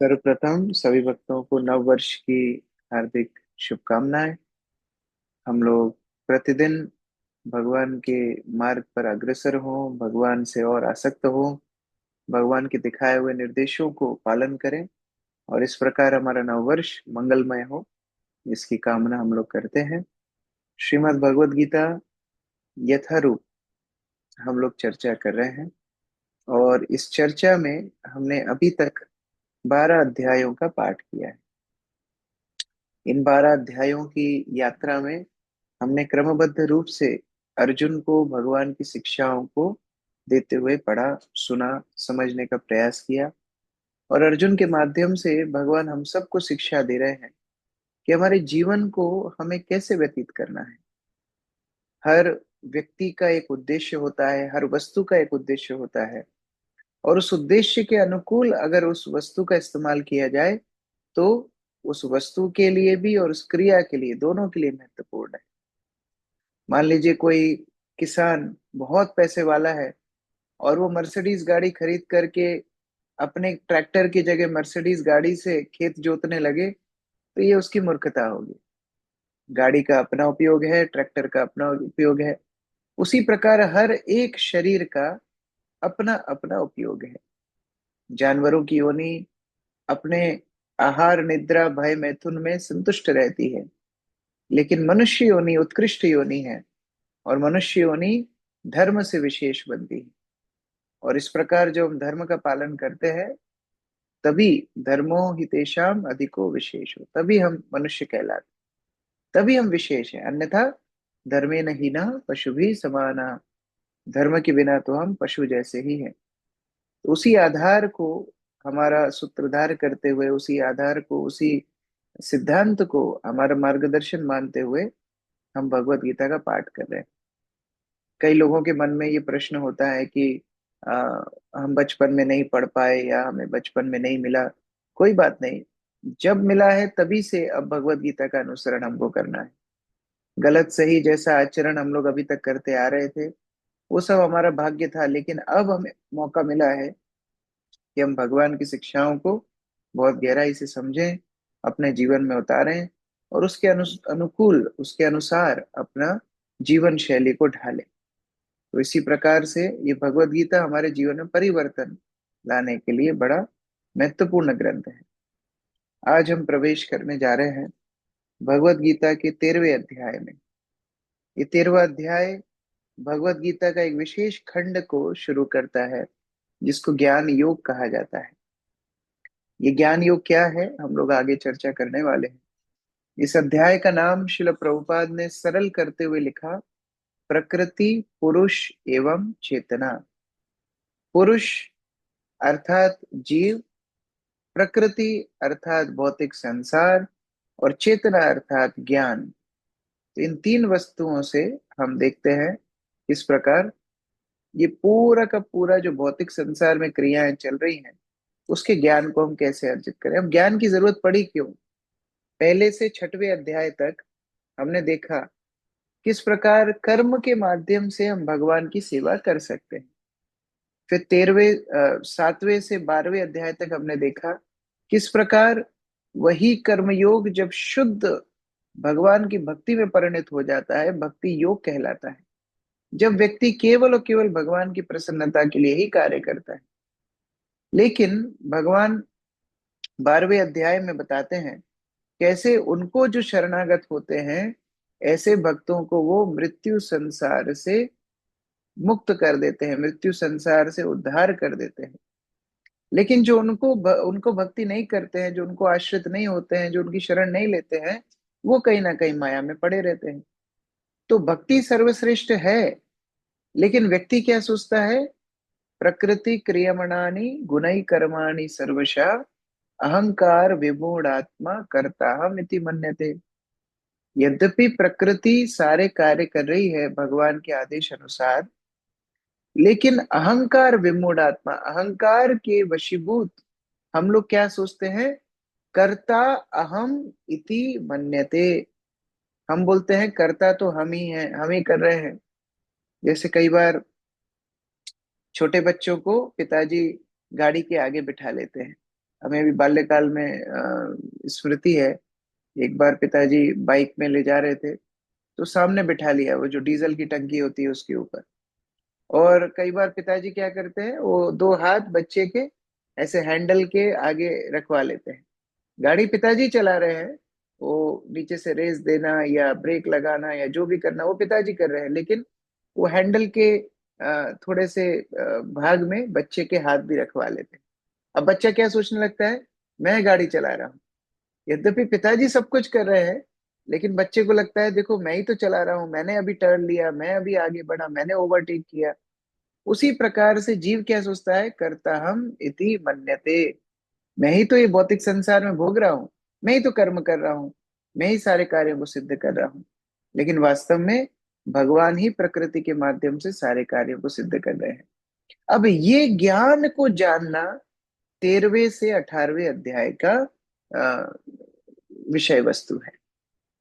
सर्वप्रथम सभी भक्तों को नव वर्ष की हार्दिक शुभकामनाएं। हम लोग प्रतिदिन भगवान के मार्ग पर अग्रसर हों, भगवान से और आसक्त हों, भगवान के दिखाए हुए निर्देशों को पालन करें और इस प्रकार हमारा नव वर्ष मंगलमय हो, इसकी कामना हम लोग करते हैं। श्रीमद् भगवद गीता यथारूप हम लोग चर्चा कर रहे हैं और इस चर्चा में हमने अभी तक 12 अध्यायों का पाठ किया है। इन 12 अध्यायों की यात्रा में हमने क्रमबद्ध रूप से अर्जुन को भगवान की शिक्षाओं को देते हुए पढ़ा, सुना, समझने का प्रयास किया। और अर्जुन के माध्यम से भगवान हम सबको शिक्षा दे रहे हैं कि हमारे जीवन को हमें कैसे व्यतीत करना है। हर व्यक्ति का एक उद्देश्य होता है, हर वस्तु का एक उद्देश्य होता है, और उस उद्देश्य के अनुकूल अगर उस वस्तु का इस्तेमाल किया जाए तो उस वस्तु के लिए भी और उस क्रिया के लिए, दोनों के लिए महत्वपूर्ण है। मान लीजिए कोई किसान बहुत पैसे वाला है और वो मर्सिडीज गाड़ी खरीद करके अपने ट्रैक्टर की जगह मर्सिडीज गाड़ी से खेत जोतने लगे, तो ये उसकी मूर्खता होगी। गाड़ी का अपना उपयोग है, ट्रैक्टर का अपना उपयोग है। उसी प्रकार हर एक शरीर का अपना अपना उपयोग है। जानवरों की योनि अपने आहार, निद्रा, भय, मैथुन में संतुष्ट रहती है, लेकिन मनुष्य योनि उत्कृष्ट योनि है और मनुष्य योनि धर्म से विशेष बनती है। और इस प्रकार जो हम धर्म का पालन करते हैं, तभी धर्मो हितेषाम अधिको विशेषो, तभी हम मनुष्य कहलाते, तभी हम विशेष हैं। अन्यथा धर्मे न हीना पशु भी समाना, धर्म के बिना तो हम पशु जैसे ही हैं। तो उसी आधार को हमारा सूत्रधार करते हुए, उसी आधार को, उसी सिद्धांत को हमारा मार्गदर्शन मानते हुए हम भगवत गीता का पाठ कर रहे हैं। कई लोगों के मन में ये प्रश्न होता है कि आ, हम बचपन में नहीं पढ़ पाए या हमें बचपन में नहीं मिला। कोई बात नहीं, जब मिला है तभी से अब भगवत गीता का अनुसरण हमको करना है। गलत सही जैसा आचरण हम लोग अभी तक करते आ रहे थे, वो सब हमारा भाग्य था, लेकिन अब हमें मौका मिला है कि हम भगवान की शिक्षाओं को बहुत गहराई से समझें, अपने जीवन में उतारें और उसके अनुकूल, उसके अनुसार अपना जीवन शैली को ढालें। तो इसी प्रकार से ये भगवत गीता हमारे जीवन में परिवर्तन लाने के लिए बड़ा महत्वपूर्ण ग्रंथ है। आज हम प्रवेश करने जा रहे हैं भगवत गीता के 13वें अध्याय में। ये 13वां अध्याय भगवत गीता का एक विशेष खंड को शुरू करता है, जिसको ज्ञान योग कहा जाता है। ये ज्ञान योग क्या है, हम लोग आगे चर्चा करने वाले हैं। इस अध्याय का नाम शिल प्रभुपाद ने सरल करते हुए लिखा, प्रकृति, पुरुष एवं चेतना। पुरुष अर्थात जीव, प्रकृति अर्थात भौतिक संसार, और चेतना अर्थात ज्ञान। तो इन तीन वस्तुओं से हम देखते हैं किस प्रकार ये पूरा का पूरा जो भौतिक संसार में क्रियाएं चल रही हैं, उसके ज्ञान को हम कैसे अर्जित करें। अब ज्ञान की जरूरत पड़ी क्यों? पहले से 6वें अध्याय तक हमने देखा किस प्रकार कर्म के माध्यम से हम भगवान की सेवा कर सकते हैं। फिर 7वें से 12वें अध्याय तक हमने देखा किस प्रकार वही कर्मयोग जब शुद्ध भगवान की भक्ति में परिणत हो जाता है, भक्ति योग कहलाता है। जब व्यक्ति केवल और केवल भगवान की प्रसन्नता के लिए ही कार्य करता है। लेकिन भगवान 12वें अध्याय में बताते हैं कैसे उनको जो शरणागत होते हैं, ऐसे भक्तों को वो मृत्यु संसार से मुक्त कर देते हैं, मृत्यु संसार से उद्धार कर देते हैं। लेकिन जो उनको भक्ति नहीं करते हैं, जो उनको आश्रित नहीं होते हैं, जो उनकी शरण नहीं लेते हैं, वो कहीं ना कहीं माया में पड़े रहते हैं। तो भक्ति सर्वश्रेष्ठ है, लेकिन व्यक्ति क्या सोचता है? प्रकृति क्रियमणानि गुणै कर्माणि सर्वशः अहंकार विमूढ़ात्मा करता हम इति मन्यते। यद्यपि प्रकृति सारे कार्य कर रही है भगवान के आदेश अनुसार, लेकिन अहंकार विमूढ़ आत्मा, अहंकार के वशीभूत हम लोग क्या सोचते हैं? कर्ता अहम इति मन्यते। हम बोलते हैं कर्ता तो हम ही हैं, हम ही कर रहे हैं। जैसे कई बार छोटे बच्चों को पिताजी गाड़ी के आगे बिठा लेते हैं, हमें भी बाल्यकाल में स्मृति है। एक बार पिताजी बाइक में ले जा रहे थे, तो सामने बिठा लिया, वो जो डीजल की टंकी होती है उसके ऊपर। और कई बार पिताजी क्या करते हैं, वो दो हाथ बच्चे के ऐसे हैंडल के आगे रखवा लेते हैं। गाड़ी पिताजी चला रहे हैं, वो नीचे से रेस देना या ब्रेक लगाना या जो भी करना वो पिताजी कर रहे हैं, लेकिन वो हैंडल के थोड़े से भाग में बच्चे के हाथ भी रखवा लेते हैं। अब बच्चा क्या सोचने लगता है, मैं गाड़ी चला रहा हूँ। यद्यपि पिताजी सब कुछ कर रहे हैं, लेकिन बच्चे को लगता है देखो मैं ही तो चला रहा हूँ, मैंने अभी टर्न लिया, मैं अभी आगे बढ़ा, मैंने ओवरटेक किया। उसी प्रकार से जीव क्या सोचता है, कर्ता हम इति मन्यते। मैं ही तो ये भौतिक संसार में भोग रहा हूँ, मैं ही तो कर्म कर रहा हूँ, मैं ही सारे कार्यों को सिद्ध कर रहा हूँ। लेकिन वास्तव में भगवान ही प्रकृति के माध्यम से सारे कार्यों को सिद्ध कर रहे हैं। अब ये ज्ञान को जानना 13वें से 18वें अध्याय का अ, विषय वस्तु है।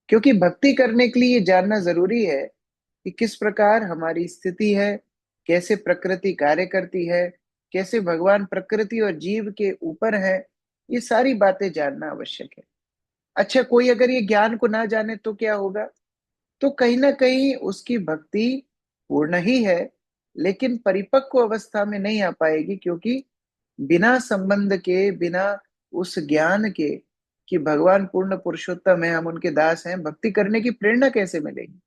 क्योंकि भक्ति करने के लिए ये जानना जरूरी है कि किस प्रकार हमारी स्थिति है, कैसे प्रकृति कार्य करती है, कैसे भगवान प्रकृति और जीव के ऊपर है। ये सारी बातें जानना आवश्यक है। अच्छा, कोई अगर ये ज्ञान को ना जाने तो क्या होगा, तो कहीं ना कहीं उसकी भक्ति पूर्ण ही है, लेकिन परिपक्व अवस्था में नहीं आ पाएगी। क्योंकि बिना संबंध के, बिना उस ज्ञान के कि भगवान पूर्ण पुरुषोत्तम है, हम उनके दास हैं, भक्ति करने की प्रेरणा कैसे मिलेगी।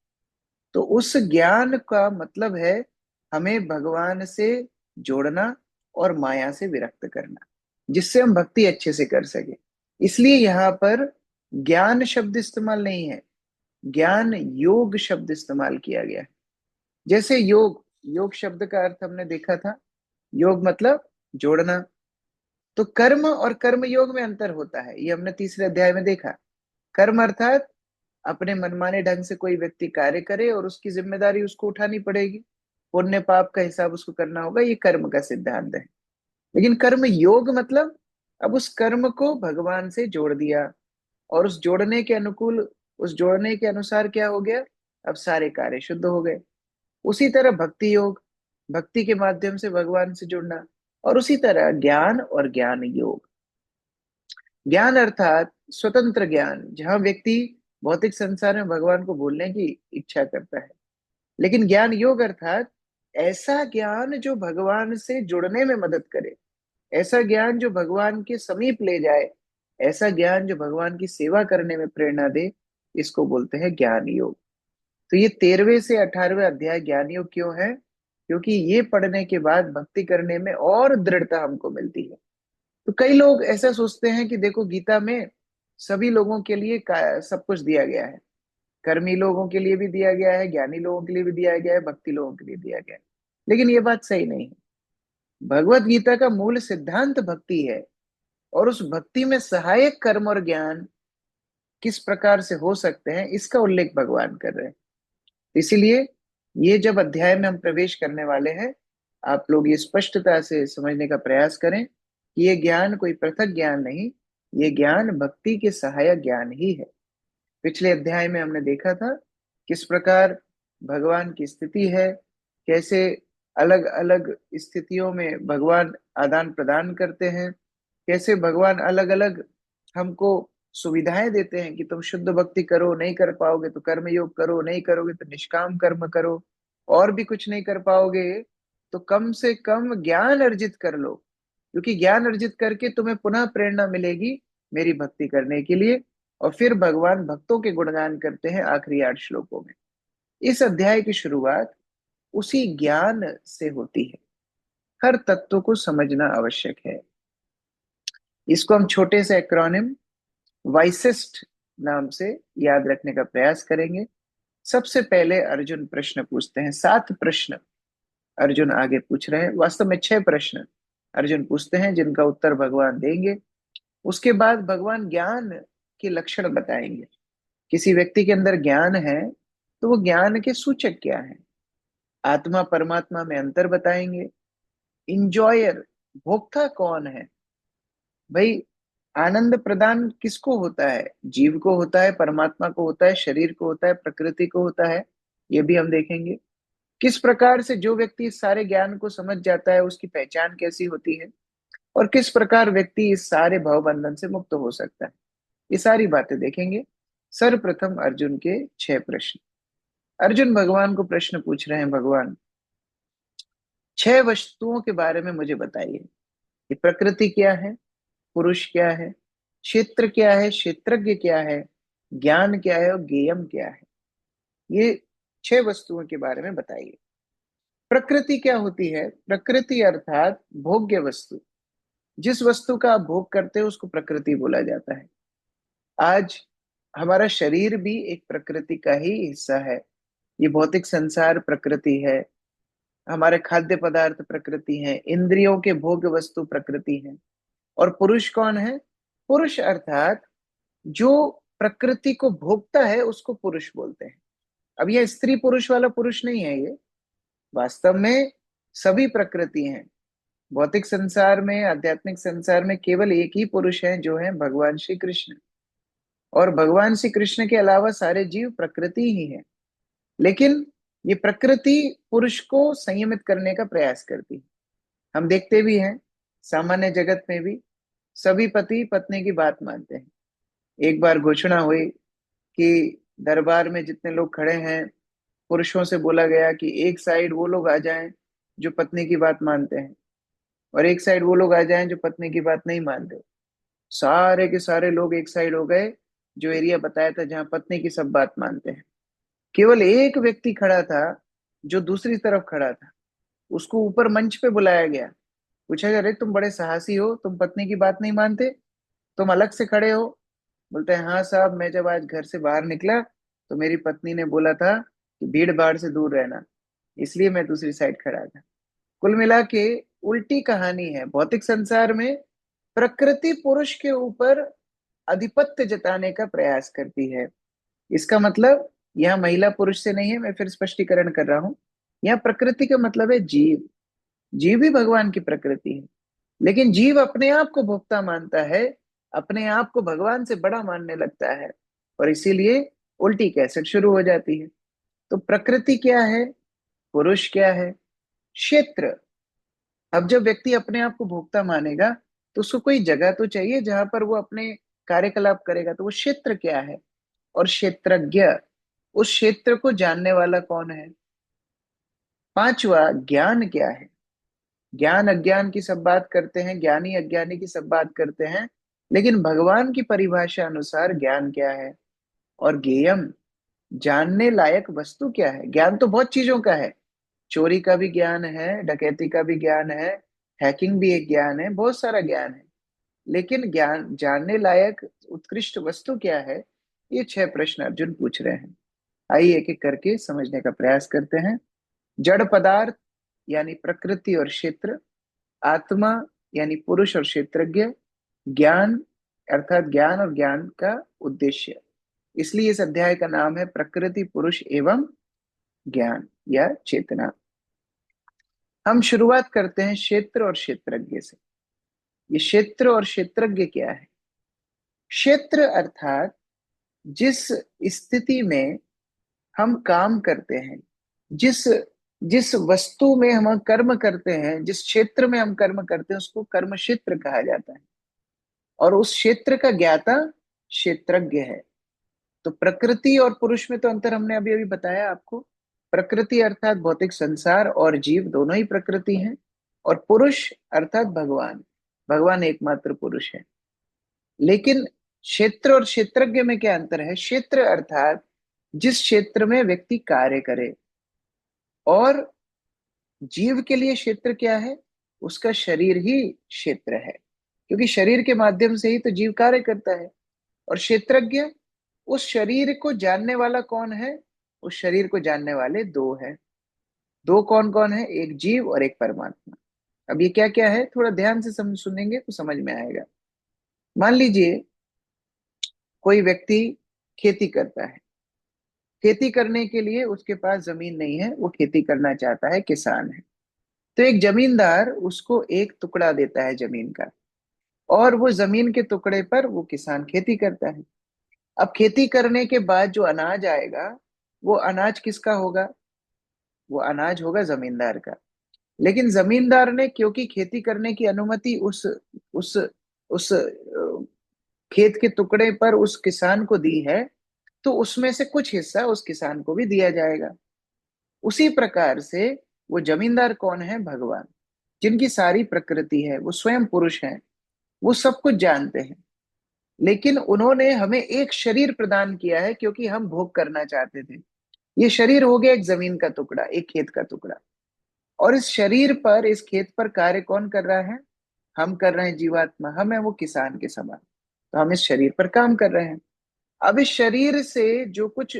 तो उस ज्ञान का मतलब है हमें भगवान से जोड़ना और माया से विरक्त करना, जिससे हम भक्ति अच्छे से कर सके। इसलिए यहाँ पर ज्ञान शब्द इस्तेमाल नहीं है, ज्ञान योग शब्द इस्तेमाल किया गया है। जैसे योग, योग शब्द का अर्थ हमने देखा था, योग मतलब जोड़ना। तो कर्म और कर्म योग में अंतर होता है, ये हमने तीसरे अध्याय में देखा। कर्म अर्थात अपने मनमाने ढंग से कोई व्यक्ति कार्य करे और उसकी जिम्मेदारी उसको उठानी पड़ेगी, पुण्य पाप का हिसाब उसको करना होगा, ये कर्म का सिद्धांत है। लेकिन कर्म योग मतलब अब उस कर्म को भगवान से जोड़ दिया, और उस जोड़ने के अनुकूल, उस जोड़ने के अनुसार क्या हो गया, अब सारे कार्य शुद्ध हो गए। उसी तरह भक्ति योग, भक्ति के माध्यम से भगवान से जुड़ना। और उसी तरह ज्ञान और ज्ञान योग, ज्ञान अर्थात स्वतंत्र ज्ञान, जहां व्यक्ति भौतिक संसार में भगवान को भूलने की इच्छा करता है। लेकिन ज्ञान योग अर्थात ऐसा ज्ञान जो भगवान से जुड़ने में मदद करे, ऐसा ज्ञान जो भगवान के समीप ले जाए, ऐसा ज्ञान जो भगवान की सेवा करने में प्रेरणा दे, इसको बोलते हैं ज्ञान योग। तो ये 13वें से 18वें अध्याय ज्ञान योग क्यों है, क्योंकि ये पढ़ने के बाद भक्ति करने में और दृढ़ता हमको मिलती है। तो कई लोग ऐसा सोचते हैं कि देखो गीता में सभी लोगों के लिए सब कुछ दिया गया है, कर्मी लोगों के लिए भी दिया गया है, ज्ञानी लोगों के लिए भी दिया गया है, भक्ति लोगों के लिए दिया गया है। लेकिन ये बात सही नहीं है। भगवत गीता का मूल सिद्धांत भक्ति है, और उस भक्ति में सहायक कर्म और ज्ञान किस प्रकार से हो सकते हैं, इसका उल्लेख भगवान कर रहे हैं। इसीलिए ये जब अध्याय में हम प्रवेश करने वाले हैं, आप लोग ये स्पष्टता से समझने का प्रयास करें कि ये ज्ञान कोई पृथक ज्ञान नहीं, ये ज्ञान भक्ति के सहायक ज्ञान ही है। पिछले अध्याय में हमने देखा था किस प्रकार भगवान की स्थिति है, कैसे अलग अलग स्थितियों में भगवान आदान प्रदान करते हैं, कैसे भगवान अलग अलग हमको सुविधाएं देते हैं कि तुम शुद्ध भक्ति करो, नहीं कर पाओगे तो कर्म योग करो, नहीं करोगे तो निष्काम कर्म करो, और भी कुछ नहीं कर पाओगे तो कम से कम ज्ञान अर्जित कर लो, क्योंकि ज्ञान अर्जित करके तुम्हें पुनः प्रेरणा मिलेगी मेरी भक्ति करने के लिए। और फिर भगवान भक्तों के गुणगान करते हैं आखिरी 8 श्लोकों में। इस अध्याय की शुरुआत उसी ज्ञान से होती है। हर तत्व को समझना आवश्यक है। इसको हम छोटे से एक्रोनिम वाइसिस्ट नाम से याद रखने का प्रयास करेंगे। सबसे पहले अर्जुन प्रश्न पूछते हैं, 7 प्रश्न अर्जुन आगे पूछ रहे हैं। वास्तव में 6 प्रश्न अर्जुन पूछते हैं जिनका उत्तर भगवान देंगे। उसके बाद भगवान ज्ञान के लक्षण बताएंगे। किसी व्यक्ति के अंदर ज्ञान है तो वो ज्ञान के सूचक क्या है, आत्मा परमात्मा में अंतर बताएंगे। इंजॉयर, भोक्ता कौन है, भाई आनंद प्रदान किसको होता है, जीव को होता है, परमात्मा को होता है, शरीर को होता है, प्रकृति को होता है, ये भी हम देखेंगे। किस प्रकार से जो व्यक्ति इस सारे ज्ञान को समझ जाता है उसकी पहचान कैसी होती है। और किस प्रकार व्यक्ति इस सारे भव बंधन से मुक्त हो सकता है, ये सारी बातें देखेंगे। सर्वप्रथम अर्जुन के 6 प्रश्न। अर्जुन भगवान को प्रश्न पूछ रहे हैं, भगवान 6 वस्तुओं के बारे में मुझे बताइए कि प्रकृति क्या है, पुरुष क्या है, क्षेत्र क्या है, क्षेत्रज्ञ क्या है, ज्ञान क्या है और गेयम क्या है। ये 6 वस्तुओं के बारे में बताइए। प्रकृति क्या होती है? प्रकृति अर्थात भोग्य वस्तु। जिस वस्तु का आप भोग करते हो उसको प्रकृति बोला जाता है। आज हमारा शरीर भी एक प्रकृति का ही हिस्सा है। ये भौतिक संसार प्रकृति है, हमारे खाद्य पदार्थ प्रकृति हैं, इंद्रियों के भोग वस्तु प्रकृति हैं। और पुरुष कौन है? पुरुष अर्थात जो प्रकृति को भोगता है उसको पुरुष बोलते हैं। अब यह स्त्री पुरुष वाला पुरुष नहीं है, ये वास्तव में सभी प्रकृति हैं। भौतिक संसार में, आध्यात्मिक संसार में केवल एक ही पुरुष है, जो है भगवान श्री कृष्ण। और भगवान श्री कृष्ण के अलावा सारे जीव प्रकृति ही है। लेकिन ये प्रकृति पुरुष को संयमित करने का प्रयास करती है। हम देखते भी हैं सामान्य जगत में भी सभी पति पत्नी की बात मानते हैं। एक बार घोषणा हुई कि दरबार में जितने लोग खड़े हैं, पुरुषों से बोला गया कि एक साइड वो लोग आ जाएं जो पत्नी की बात मानते हैं, और एक साइड वो लोग आ जाएं जो पत्नी की बात नहीं मानते। सारे के सारे लोग एक साइड हो गए, जो एरिया बताया था जहां पत्नी की सब बात मानते हैं। केवल एक व्यक्ति खड़ा था जो दूसरी तरफ खड़ा था। उसको ऊपर मंच पे बुलाया गया, पूछा गया, अरे तुम बड़े साहसी हो, तुम पत्नी की बात नहीं मानते, तुम अलग से खड़े हो। बोलते हैं, हाँ साहब, मैं जब आज घर से बाहर निकला तो मेरी पत्नी ने बोला था कि भीड़ भाड़ से दूर रहना, इसलिए मैं दूसरी साइड खड़ा था। कुल मिला के उल्टी कहानी है। भौतिक संसार में प्रकृति पुरुष के ऊपर आधिपत्य जताने का प्रयास करती है। इसका मतलब यहाँ महिला पुरुष से नहीं है, मैं फिर स्पष्टीकरण कर रहा हूं। यहाँ प्रकृति का मतलब है जीव। जीव भी भगवान की प्रकृति है, लेकिन जीव अपने आप को भोक्ता मानता है, अपने आप को भगवान से बड़ा मानने लगता है, और इसीलिए उल्टी कैसेट शुरू हो जाती है। तो प्रकृति क्या है, पुरुष क्या है, क्षेत्र। अब जब व्यक्ति अपने आप को भोक्ता मानेगा तो उसको कोई जगह तो चाहिए जहां पर वो अपने कार्यकलाप करेगा, तो वो क्षेत्र क्या है। और क्षेत्रज्ञ, उस क्षेत्र को जानने वाला कौन है। पांचवा, ज्ञान क्या है। ज्ञान अज्ञान की सब बात करते हैं, ज्ञानी अज्ञानी की सब बात करते हैं, लेकिन भगवान की परिभाषा अनुसार ज्ञान क्या है। और ज्ञेयम, जानने लायक वस्तु क्या है। ज्ञान तो बहुत चीजों का है, चोरी का भी ज्ञान है, डकैती का भी ज्ञान है, हैकिंग भी एक ज्ञान है, बहुत सारा ज्ञान है। लेकिन ज्ञान जानने लायक उत्कृष्ट वस्तु क्या है, ये 6 प्रश्न अर्जुन पूछ रहे हैं। आइए एक एक करके समझने का प्रयास करते हैं। जड़ पदार्थ यानी प्रकृति और क्षेत्र, आत्मा यानी पुरुष और क्षेत्रज्ञ, ज्ञान अर्थात ज्ञान और ज्ञान का उद्देश्य। इसलिए इस अध्याय का नाम है प्रकृति पुरुष एवं ज्ञान या चेतना। हम शुरुआत करते हैं क्षेत्र और क्षेत्रज्ञ से। ये क्षेत्र और क्षेत्रज्ञ क्या है? क्षेत्र अर्थात जिस स्थिति में हम काम करते हैं, जिस जिस वस्तु में हम कर्म करते हैं, जिस क्षेत्र में हम कर्म करते हैं, उसको कर्म क्षेत्र कहा जाता है। और उस क्षेत्र का ज्ञाता क्षेत्रज्ञ है। तो प्रकृति और पुरुष में तो अंतर हमने अभी अभी बताया आपको। प्रकृति अर्थात भौतिक संसार और जीव दोनों ही प्रकृति हैं, और पुरुष अर्थात भगवान, भगवान एकमात्र पुरुष है। लेकिन क्षेत्र और क्षेत्रज्ञ में क्या अंतर है? क्षेत्र अर्थात जिस क्षेत्र में व्यक्ति कार्य करे, और जीव के लिए क्षेत्र क्या है? उसका शरीर ही क्षेत्र है, क्योंकि शरीर के माध्यम से ही तो जीव कार्य करता है। और क्षेत्रज्ञ, उस शरीर को जानने वाला कौन है? उस शरीर को जानने वाले दो हैं। दो कौन कौन है? एक जीव और एक परमात्मा। अब ये क्या क्या है, थोड़ा ध्यान से सुनेंगे तो समझ में आएगा। मान लीजिए कोई व्यक्ति खेती करता है। खेती करने के लिए उसके पास जमीन नहीं है, वो खेती करना चाहता है, किसान है। तो एक जमींदार उसको एक टुकड़ा देता है जमीन का, और वो जमीन के टुकड़े पर वो किसान खेती करता है। अब खेती करने के बाद जो अनाज आएगा, वो अनाज किसका होगा? वो अनाज होगा जमींदार का। लेकिन जमींदार ने क्योंकि खेती करने की अनुमति उस खेत के टुकड़े पर उस किसान को दी है, तो उसमें से कुछ हिस्सा उस किसान को भी दिया जाएगा। उसी प्रकार से वो जमींदार कौन है? भगवान, जिनकी सारी प्रकृति है, वो स्वयं पुरुष हैं, वो सब कुछ जानते हैं। लेकिन उन्होंने हमें एक शरीर प्रदान किया है क्योंकि हम भोग करना चाहते थे। ये शरीर हो गया एक जमीन का टुकड़ा, एक खेत का टुकड़ा। और इस शरीर पर, इस खेत पर कार्य कौन कर रहा है? हम कर रहे हैं, जीवात्मा। हम है वो किसान के समान। तो हम इस शरीर पर काम कर रहे हैं। अब इस शरीर से जो कुछ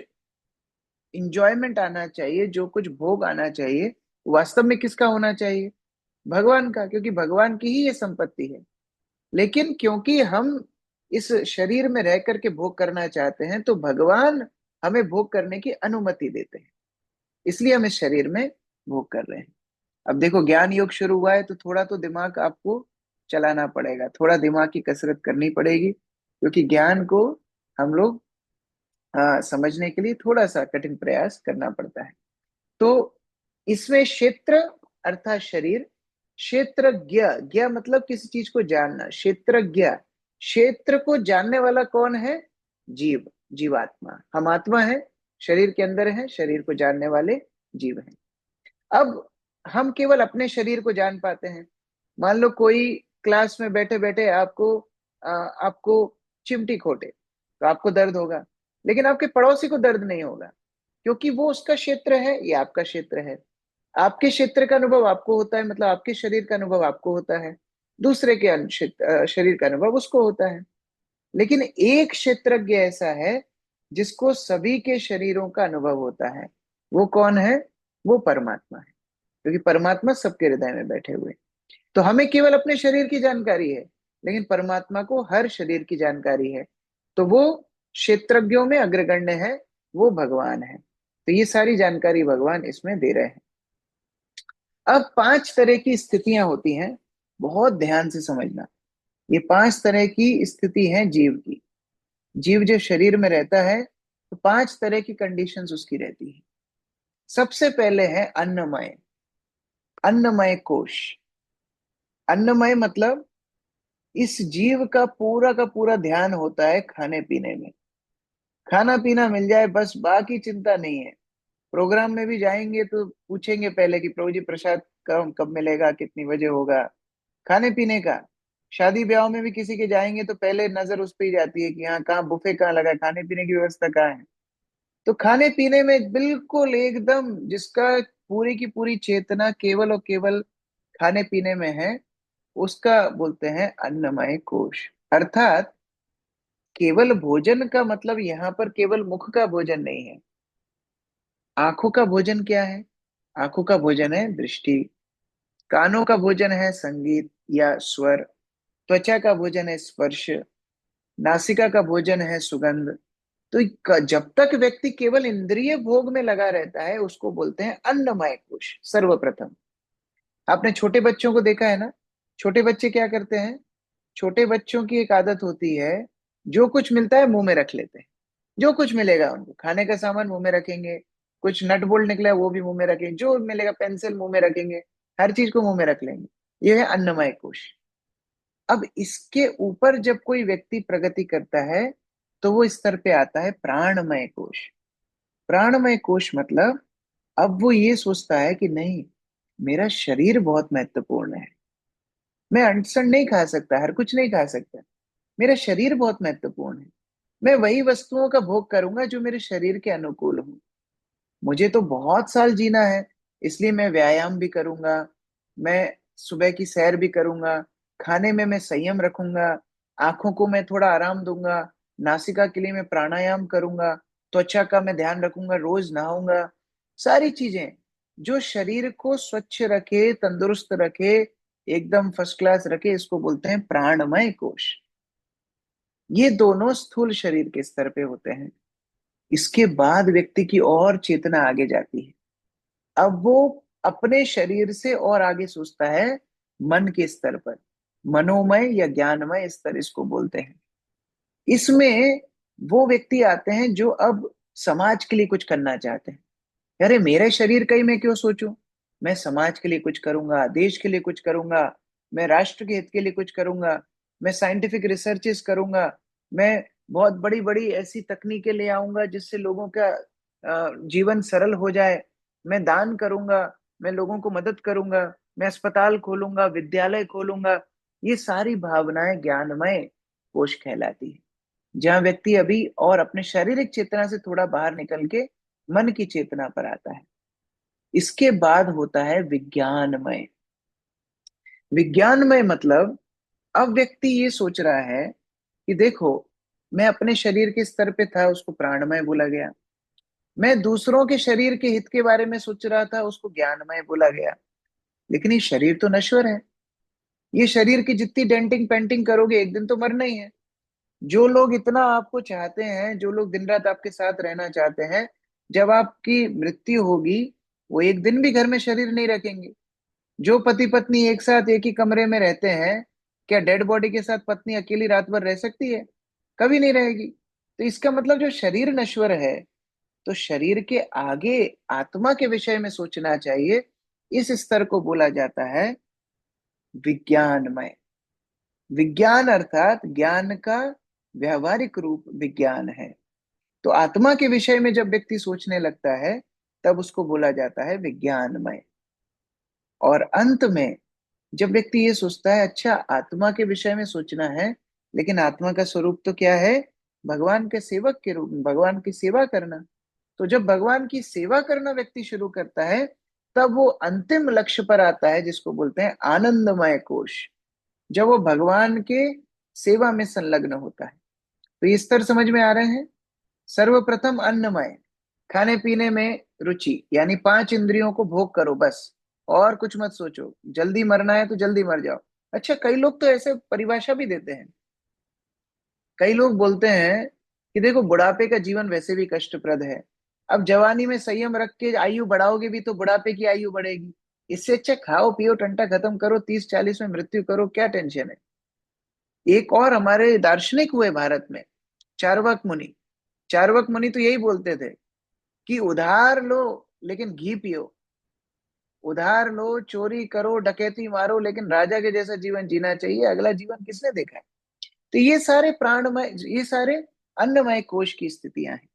इंजॉयमेंट आना चाहिए, जो कुछ भोग आना चाहिए, वास्तव में किसका होना चाहिए? भगवान का, क्योंकि भगवान की ही ये संपत्ति है। लेकिन क्योंकि हम इस शरीर में रह करके भोग करना चाहते हैं, तो भगवान हमें भोग करने की अनुमति देते हैं। इसलिए हम इस शरीर में भोग कर रहे हैं। अब देखो, ज्ञान योग शुरू हुआ है तो थोड़ा तो दिमाग आपको चलाना पड़ेगा, थोड़ा दिमाग की कसरत करनी पड़ेगी, क्योंकि ज्ञान को हम लोग समझने के लिए थोड़ा सा कठिन प्रयास करना पड़ता है। तो इसमें क्षेत्र अर्थात शरीर, क्षेत्रज्ञ, ज्ञ मतलब किसी चीज को जानना, क्षेत्रज्ञ, क्षेत्र को जानने वाला कौन है? जीव, जीवात्मा। हम आत्मा है, शरीर के अंदर है, शरीर को जानने वाले जीव हैं। अब हम केवल अपने शरीर को जान पाते हैं। मान लो कोई क्लास में बैठे बैठे आपको चिमटी खोटे, तो आपको दर्द होगा। लेकिन आपके पड़ोसी को दर्द नहीं होगा, क्योंकि वो उसका क्षेत्र है, ये आपका क्षेत्र है। आपके क्षेत्र का अनुभव आपको होता है, मतलब आपके शरीर का अनुभव आपको होता है। दूसरे के शरीर का अनुभव उसको होता है। लेकिन एक क्षेत्रज्ञ ऐसा है जिसको सभी के शरीरों का अनुभव होता है। वो कौन है? वो परमात्मा है, क्योंकि परमात्मा सबके हृदय में बैठे हुए हैं। तो हमें केवल अपने शरीर की जानकारी है, लेकिन परमात्मा को हर शरीर की जानकारी है। तो वो क्षेत्रज्ञों में अग्रगण्य है, वो भगवान है। तो ये सारी जानकारी भगवान इसमें दे रहे हैं। अब 5 तरह की स्थितियां होती हैं, बहुत ध्यान से समझना। ये 5 तरह की स्थिति है जीव की। जीव जो शरीर में रहता है, तो 5 तरह की कंडीशंस उसकी रहती है। सबसे पहले है अन्नमय, अन्नमय कोश। अन्नमय मतलब इस जीव का पूरा ध्यान होता है खाने पीने में। खाना पीना मिल जाए बस, बाकी चिंता नहीं है। प्रोग्राम में भी जाएंगे तो पूछेंगे पहले कि प्रभु जी प्रसाद कब कब मिलेगा, कितनी बजे होगा। खाने पीने का, शादी ब्याह में भी किसी के जाएंगे तो पहले नजर उस पर ही जाती है कि हाँ, कहाँ बुफे कहाँ लगा है, खाने पीने की व्यवस्था कहाँ है। तो खाने पीने में बिल्कुल एकदम जिसका पूरी की पूरी चेतना केवल और केवल खाने पीने में है, उसका बोलते हैं अन्नमय कोश। अर्थात केवल भोजन का मतलब यहाँ पर केवल मुख का भोजन नहीं है। आंखों का भोजन क्या है? आंखों का भोजन है दृष्टि। कानों का भोजन है संगीत या स्वर। त्वचा का भोजन है स्पर्श। नासिका का भोजन है सुगंध। तो जब तक व्यक्ति केवल इंद्रिय भोग में लगा रहता है, उसको बोलते हैं अन्नमय कोश सर्वप्रथम। आपने छोटे बच्चों को देखा है ना? छोटे बच्चे क्या करते हैं? छोटे बच्चों की एक आदत होती है, जो कुछ मिलता है मुंह में रख लेते हैं। जो कुछ मिलेगा उनको, खाने का सामान मुंह में रखेंगे, कुछ नट बोल्ट निकला है वो भी मुंह में रखेंगे, जो मिलेगा पेंसिल मुंह में रखेंगे, हर चीज को मुंह में रख लेंगे। ये है अन्नमय कोश। अब इसके ऊपर जब कोई व्यक्ति प्रगति करता है, तो वो स्तर पे आता है प्राणमय कोश। प्राणमय कोश मतलब अब वो ये सोचता है कि नहीं, मेरा शरीर बहुत महत्वपूर्ण है। मैं अंटसण नहीं खा सकता, हर कुछ नहीं खा सकता। मेरा शरीर बहुत महत्वपूर्ण है। मैं वही वस्तुओं का भोग करूंगा जो मेरे शरीर के अनुकूल हो। मुझे तो बहुत साल जीना है, इसलिए मैं व्यायाम भी करूंगा, मैं सुबह की सैर भी करूंगा, खाने में मैं संयम रखूंगा, आंखों को मैं थोड़ा आराम दूंगा, नासिका के लिए मैं प्राणायाम करूंगा, त्वचा का मैं ध्यान रखूंगा, रोज नहाऊंगा। सारी चीजें जो शरीर को स्वच्छ रखे, तंदुरुस्त रखे, एकदम फर्स्ट क्लास रखे, इसको बोलते हैं प्राणमय कोश। ये दोनों स्थूल शरीर के स्तर पे होते हैं। इसके बाद व्यक्ति की और चेतना आगे जाती है। अब वो अपने शरीर से और आगे सोचता है, मन के स्तर पर। मनोमय या ज्ञानमय स्तर इसको बोलते हैं। इसमें वो व्यक्ति आते हैं जो अब समाज के लिए कुछ करना चाहते हैं। अरे मेरे शरीर का ही मैं क्यों सोचूं? मैं समाज के लिए कुछ करूंगा, देश के लिए कुछ करूंगा, मैं राष्ट्र के हित के लिए कुछ करूंगा, मैं साइंटिफिक रिसर्चेस करूंगा, मैं बहुत बड़ी बड़ी ऐसी तकनीकें ले आऊंगा जिससे लोगों का जीवन सरल हो जाए, मैं दान करूंगा, मैं लोगों को मदद करूंगा, मैं अस्पताल खोलूंगा, विद्यालय खोलूंगा। ये सारी भावनाएं ज्ञानमय कोश कहलाती है, जहाँ व्यक्ति अभी और अपने शारीरिक चेतना से थोड़ा बाहर निकल के मन की चेतना पर आता है। इसके बाद होता है विज्ञानमय। विज्ञानमय मतलब अब व्यक्ति ये सोच रहा है कि देखो, मैं अपने शरीर के स्तर पे था, उसको प्राणमय बोला गया। मैं दूसरों के शरीर के हित के बारे में सोच रहा था, उसको ज्ञानमय बोला गया। लेकिन ये शरीर तो नश्वर है। ये शरीर की जितनी डेंटिंग पेंटिंग करोगे, एक दिन तो मरना ही है। जो लोग इतना आपको चाहते हैं, जो लोग दिन रात आपके साथ रहना चाहते हैं, जब आपकी मृत्यु होगी, वो एक दिन भी घर में शरीर नहीं रखेंगे। जो पति पत्नी एक साथ एक ही कमरे में रहते हैं, क्या डेड बॉडी के साथ पत्नी अकेली रात भर रह सकती है? कभी नहीं रहेगी। तो इसका मतलब जो शरीर नश्वर है, तो शरीर के आगे आत्मा के विषय में सोचना चाहिए। इस स्तर को बोला जाता है विज्ञानमय। विज्ञान अर्थात ज्ञान का व्यवहारिक रूप विज्ञान है। तो आत्मा के विषय में जब व्यक्ति सोचने लगता है, तब उसको बोला जाता है विज्ञानमय। और अंत में जब व्यक्ति ये सोचता है, अच्छा आत्मा के विषय में सोचना है, लेकिन आत्मा का स्वरूप तो क्या है? भगवान के सेवक के रूप में, भगवान की सेवा करना। तो जब भगवान की सेवा करना व्यक्ति शुरू करता है, तब वो अंतिम लक्ष्य पर आता है, जिसको बोलते हैं आनंदमय कोश। जब वो भगवान के सेवा में संलग्न होता है। तो ये स्तर समझ में आ रहे हैं? सर्वप्रथम अन्नमय, खाने पीने में रुचि, यानी पांच इंद्रियों को भोग करो बस, और कुछ मत सोचो। जल्दी मरना है तो जल्दी मर जाओ। अच्छा, कई लोग तो ऐसे परिभाषा भी देते हैं। कई लोग बोलते हैं कि देखो, बुढ़ापे का जीवन वैसे भी कष्टप्रद है। अब जवानी में संयम रख के आयु बढ़ाओगे भी तो बुढ़ापे की आयु बढ़ेगी। इससे अच्छा खाओ पियो, टंटा खत्म करो, 30-40 में मृत्यु करो, क्या टेंशन है? एक और हमारे दार्शनिक हुए भारत में, चार्वाक मुनि। चार्वाक मुनि तो यही बोलते थे कि उधार लो लेकिन घी पियो। उधार लो, चोरी करो, डकैती मारो, लेकिन राजा के जैसा जीवन जीना चाहिए। अगला जीवन किसने देखा है? तो ये सारे प्राणमय, ये सारे अन्नमय कोश की स्थितियां हैं।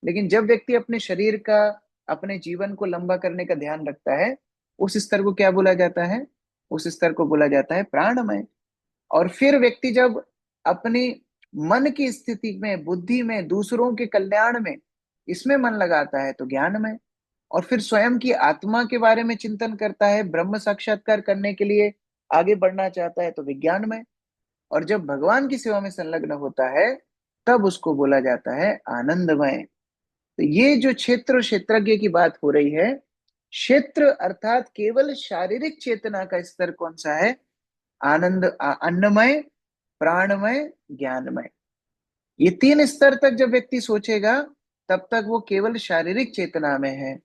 लेकिन जब व्यक्ति अपने शरीर का, अपने जीवन को लंबा करने का ध्यान रखता है, उस स्तर को क्या बोला जाता है? उस स्तर को बोला जाता है प्राणमय। और फिर व्यक्ति जब अपनी मन की स्थिति में, बुद्धि में, दूसरों के कल्याण में, इसमें मन लगाता है तो ज्ञानमय। और फिर स्वयं की आत्मा के बारे में चिंतन करता है, ब्रह्म साक्षात्कार करने के लिए आगे बढ़ना चाहता है तो विज्ञानमय। और जब भगवान की सेवा में संलग्न होता है, तब उसको बोला जाता है आनंदमय। तो ये जो क्षेत्र और क्षेत्रज्ञ की बात हो रही है, क्षेत्र अर्थात केवल शारीरिक चेतना का स्तर कौन सा है? अन्नमय, प्राणमय, ज्ञानमय। ये तीन स्तर तक जब व्यक्ति सोचेगा, तब तक वो केवल शारीरिक चेतना में है।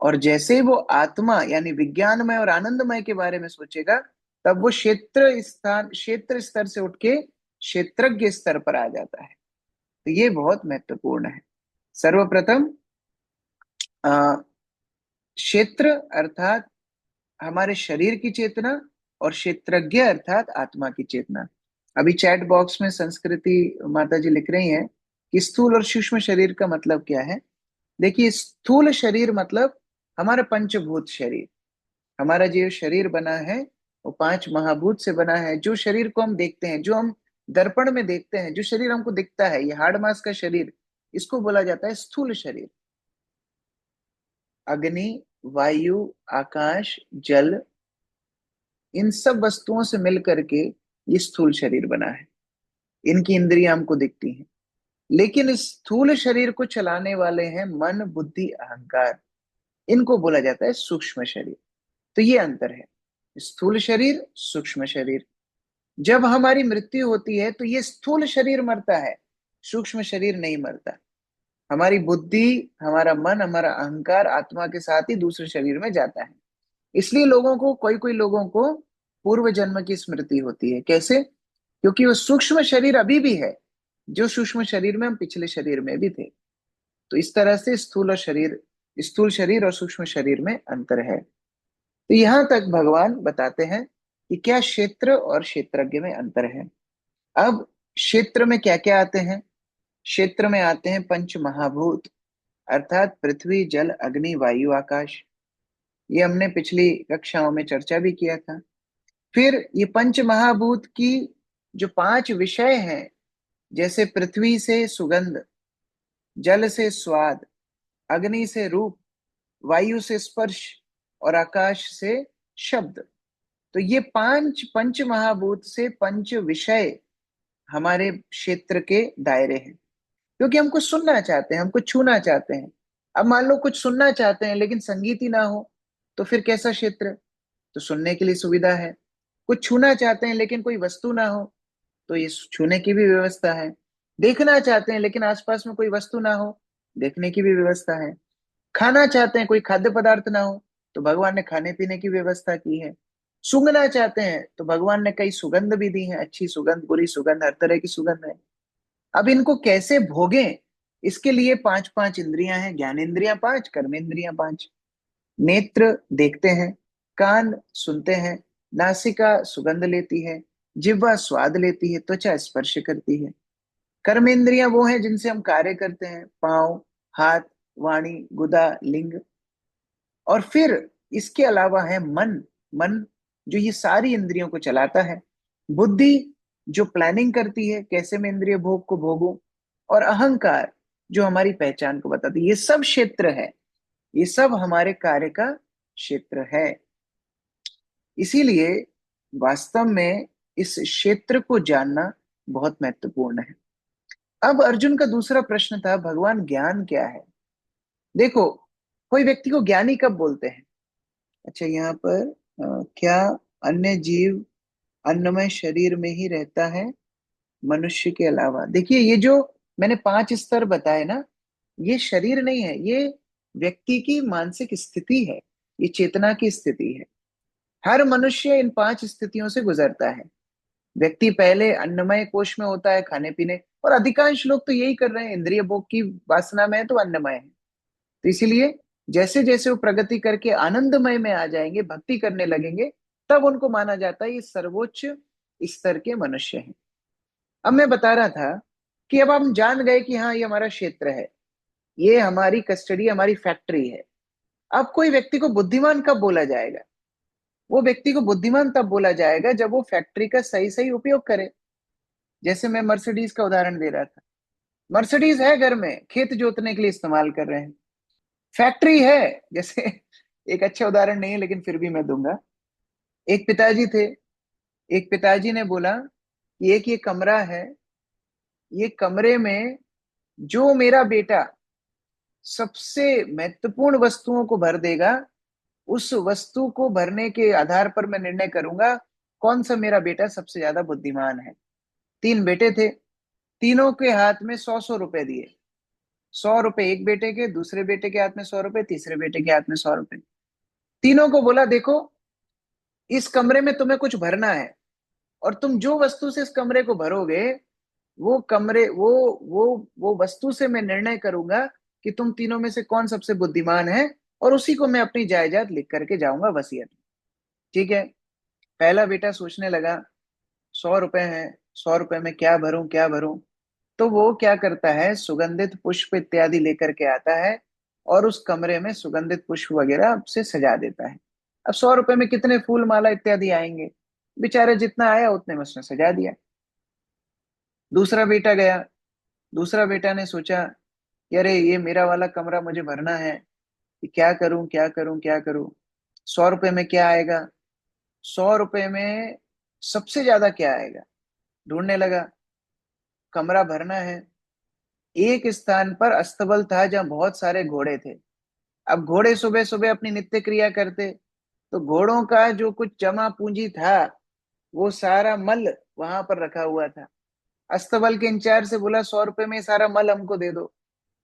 और जैसे ही वो आत्मा यानी विज्ञानमय और आनंदमय के बारे में सोचेगा, तब वो क्षेत्र स्तर से उठ के क्षेत्रज्ञ स्तर पर आ जाता है। तो ये बहुत महत्वपूर्ण है। सर्वप्रथम अ, क्षेत्र अर्थात हमारे शरीर की चेतना, और क्षेत्रज्ञ अर्थात आत्मा की चेतना। अभी चैट बॉक्स में संस्कृति माता जी लिख रही हैं कि स्थूल और सूक्ष्म शरीर का मतलब क्या है। देखिए, स्थूल शरीर मतलब हमारा पंचभूत शरीर। हमारा जो शरीर बना है, वो पांच महाभूत से बना है। जो शरीर को हम देखते हैं, जो हम दर्पण में देखते हैं, जो शरीर हमको दिखता है, ये हाड़ मांस का शरीर, इसको बोला जाता है स्थूल शरीर। अग्नि, वायु, आकाश, जल, इन सब वस्तुओं से मिलकर के ये स्थूल शरीर बना है। इनकी इंद्रियां हमको दिखती हैं। लेकिन इस स्थूल शरीर को चलाने वाले हैं मन, बुद्धि, अहंकार। इनको बोला जाता है सूक्ष्म शरीर। तो ये अंतर है, स्थूल शरीर, सूक्ष्म शरीर। जब हमारी मृत्यु होती है तो ये स्थूल शरीर मरता है, सूक्ष्म शरीर नहीं मरता। हमारी बुद्धि, हमारा मन, हमारा अहंकार आत्मा के साथ ही दूसरे शरीर में जाता है। इसलिए लोगों को, कोई कोई लोगों को पूर्व जन्म की स्मृति होती है। कैसे? क्योंकि वो सूक्ष्म शरीर अभी भी है, जो सूक्ष्म शरीर में हम पिछले शरीर में भी थे। तो इस तरह से स्थूल शरीर और सूक्ष्म शरीर में अंतर है। तो यहां तक भगवान बताते हैं कि क्या क्षेत्र और क्षेत्रज्ञ में अंतर है। अब क्षेत्र में क्या क्या आते हैं? क्षेत्र में आते हैं पंच महाभूत, अर्थात पृथ्वी, जल, अग्नि, वायु, आकाश। ये हमने पिछली कक्षाओं में चर्चा भी किया था। फिर ये पंच महाभूत की जो पांच विषय हैं, जैसे पृथ्वी से सुगंध, जल से स्वाद, अग्नि से रूप, वायु से स्पर्श और आकाश से शब्द। तो ये पांच पंच महाभूत से पंच विषय हमारे क्षेत्र के दायरे हैं। क्योंकि हम कुछ सुनना चाहते हैं, हम कुछ छूना चाहते हैं। अब मान लो कुछ सुनना चाहते हैं लेकिन संगीत ही ना हो, तो फिर कैसा क्षेत्र? तो सुनने के लिए सुविधा है। कुछ छूना चाहते हैं लेकिन कोई वस्तु ना हो, तो ये छूने की भी व्यवस्था है। देखना चाहते हैं लेकिन आसपास में कोई वस्तु ना हो, देखने की भी व्यवस्था है। खाना चाहते हैं, कोई खाद्य पदार्थ ना हो, तो भगवान ने खाने पीने की व्यवस्था की है। सूंघना चाहते हैं तो भगवान ने कई सुगंध भी दी है, अच्छी सुगंध, बुरी सुगंध, हर तरह की सुगंध है। अब इनको कैसे भोगें, इसके लिए पांच पांच इंद्रियां हैं। ज्ञानेंद्रियां पांच, कर्मेंद्रियां पांच। नेत्र देखते हैं, कान सुनते हैं, नासिका सुगंध लेती है, जिह्वा स्वाद लेती है, त्वचा स्पर्श करती है। कर्मेंद्रियां वो हैं जिनसे हम कार्य करते हैं, पांव, हाथ, वाणी, गुदा, लिंग। और फिर इसके अलावा है मन। मन जो ये सारी इंद्रियों को चलाता है। बुद्धि जो प्लानिंग करती है कैसे मैं इंद्रिय भोग को भोगूं। और अहंकार जो हमारी पहचान को बताती है। ये सब क्षेत्र है, ये सब हमारे कार्य का क्षेत्र है। इसीलिए वास्तव में इस क्षेत्र को जानना बहुत महत्वपूर्ण है। अब अर्जुन का दूसरा प्रश्न था, भगवान ज्ञान क्या है? देखो, कोई व्यक्ति को ज्ञानी कब बोलते हैं? अच्छा, यहाँ पर क्या अन्य जीव अन्नमय शरीर में ही रहता है मनुष्य के अलावा? देखिए, ये जो मैंने पांच स्तर बताए ना, ये शरीर नहीं है, ये व्यक्ति की मानसिक स्थिति है, ये चेतना की स्थिति है। हर मनुष्य इन पांच स्थितियों से गुजरता है। व्यक्ति पहले अन्नमय कोश में होता है, खाने पीने, और अधिकांश लोग तो यही कर रहे हैं, इंद्रिय भोग की वासना में है तो अन्नमय है। तो इसीलिए जैसे जैसे वो प्रगति करके आनंदमय में आ जाएंगे, भक्ति करने लगेंगे, तब उनको माना जाता है ये सर्वोच्च स्तर के मनुष्य हैं। अब मैं बता रहा था कि अब हम जान गए कि हाँ, ये हमारा क्षेत्र है, ये हमारी कस्टडी, हमारी फैक्ट्री है। अब कोई व्यक्ति को बुद्धिमान कब बोला जाएगा? वो व्यक्ति को बुद्धिमान तब बोला जाएगा जब वो फैक्ट्री का सही सही उपयोग करे। जैसे मैं मर्सिडीज का उदाहरण दे रहा था। मर्सिडीज है, घर में खेत जोतने के लिए इस्तेमाल कर रहे हैं। फैक्ट्री है, जैसे एक अच्छा उदाहरण नहीं है लेकिन फिर भी मैं दूंगा। एक पिताजी थे, एक पिताजी ने बोला कि एक ये कमरा है, ये कमरे में जो मेरा बेटा सबसे महत्वपूर्ण वस्तुओं को भर देगा, उस वस्तु को भरने के आधार पर मैं निर्णय करूंगा कौन सा मेरा बेटा सबसे ज्यादा बुद्धिमान है। तीन बेटे थे, तीनों के हाथ में 100-100 रुपए दिए। 100 रुपए एक बेटे के, दूसरे बेटे के हाथ में 100 रुपए, तीसरे बेटे के हाथ में 100 रुपए। तीनों को बोला, देखो, इस कमरे में तुम्हें कुछ भरना है, और तुम जो वस्तु से इस कमरे को भरोगे, वो कमरे वो वस्तु से मैं निर्णय करूंगा कि तुम तीनों में से कौन सबसे बुद्धिमान है, और उसी को मैं अपनी जायदाद लिख करके जाऊंगा वसीयत। ठीक है। पहला बेटा सोचने लगा, 100 रुपए हैं, 100 रुपए में क्या भरूं क्या भरूं। तो वो क्या करता है, सुगंधित पुष्प इत्यादि लेकर के आता है, और उस कमरे में सुगंधित पुष्प वगैरह से सजा देता है। अब 100 रुपए में कितने फूल माला इत्यादि आएंगे? बेचारा जितना आया उतने में उसने सजा दिया। दूसरा बेटा गया, दूसरा बेटा ने सोचा कि अरे, ये मेरा वाला कमरा मुझे भरना है, कि क्या करूं क्या करूं क्या करूं। 100 रुपए में क्या आएगा? 100 रुपए में सबसे ज्यादा क्या आएगा? ढूंढने लगा। कमरा भरना है, एक स्थान पर अस्तबल था जहां बहुत सारे घोड़े थे। अब घोड़े सुबह सुबह अपनी नित्य क्रिया करते, तो घोड़ों का जो कुछ जमा पूंजी था, वो सारा मल वहां पर रखा हुआ था। अस्तबल के इंचार्ज से बोला, 100 रुपए में ये सारा मल हमको दे दो।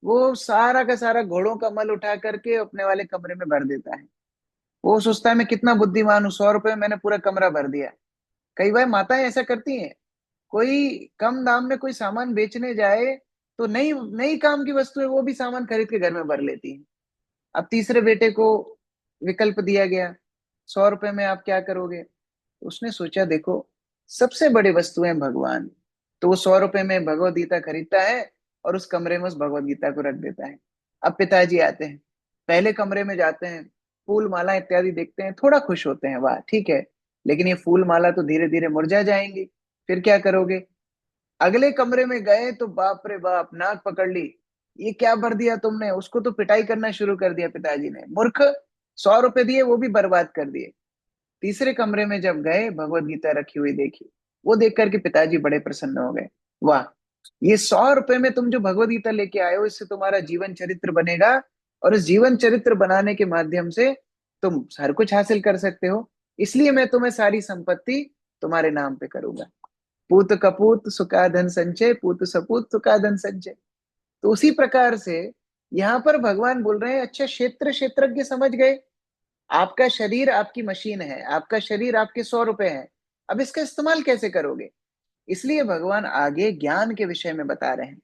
वो सारा का सारा घोड़ों का मल उठा करके अपने वाले कमरे में भर देता है। वो सोचता है मैं कितना बुद्धिमान हूँ, 100 रुपए में मैंने पूरा कमरा भर दिया। कई बार माताएं ऐसा करती हैं। कोई कम दाम में कोई सामान बेचने जाए, तो नई नई काम की वस्तु है, वो भी सामान खरीद के घर में भर लेती है। अब तीसरे बेटे को विकल्प दिया गया, 100 रुपए में आप क्या करोगे? तो उसने सोचा देखो, सबसे बड़ी वस्तु है भगवान। तो वो 100 रुपए में भगवत गीता खरीदता है और उस कमरे में उस भगवत गीता को रख देता है। अब पिताजी आते हैं, पहले कमरे में जाते हैं, फूल माला इत्यादि देखते हैं, थोड़ा खुश होते हैं, वाह ठीक है, लेकिन ये फूल माला तो धीरे धीरे मुरझा जाएंगी, फिर क्या करोगे? अगले कमरे में गए तो बाप रे बाप, नाक पकड़ ली, ये क्या भर दिया तुमने? उसको तो पिटाई करना शुरू कर दिया पिताजी ने, मूर्ख, 100 रुपए दिए वो भी बर्बाद कर दिए। तीसरे कमरे में जब गए, भगवत गीता रखी हुई देखी, वो देख करके पिताजी बड़े प्रसन्न हो गए। वाह, ये 100 रुपए में तुम जो भगवत गीता लेके आए हो, इससे तुम्हारा जीवन चरित्र बनेगा, और इस जीवन चरित्र बनाने के माध्यम से तुम हर कुछ हासिल कर सकते हो, इसलिए मैं तुम्हें सारी संपत्ति तुम्हारे नाम पे करूंगा। पूत कपूत सुखा धन संचय, पूत सपूत सुखा धन संचय। तो उसी प्रकार से यहाँ पर भगवान बोल रहे हैं, अच्छा क्षेत्र क्षेत्रज्ञ समझ गए, आपका शरीर आपकी मशीन है, आपका शरीर आपके 100 रुपए हैं, अब इसका इस्तेमाल कैसे करोगे? इसलिए भगवान आगे ज्ञान के विषय में बता रहे हैं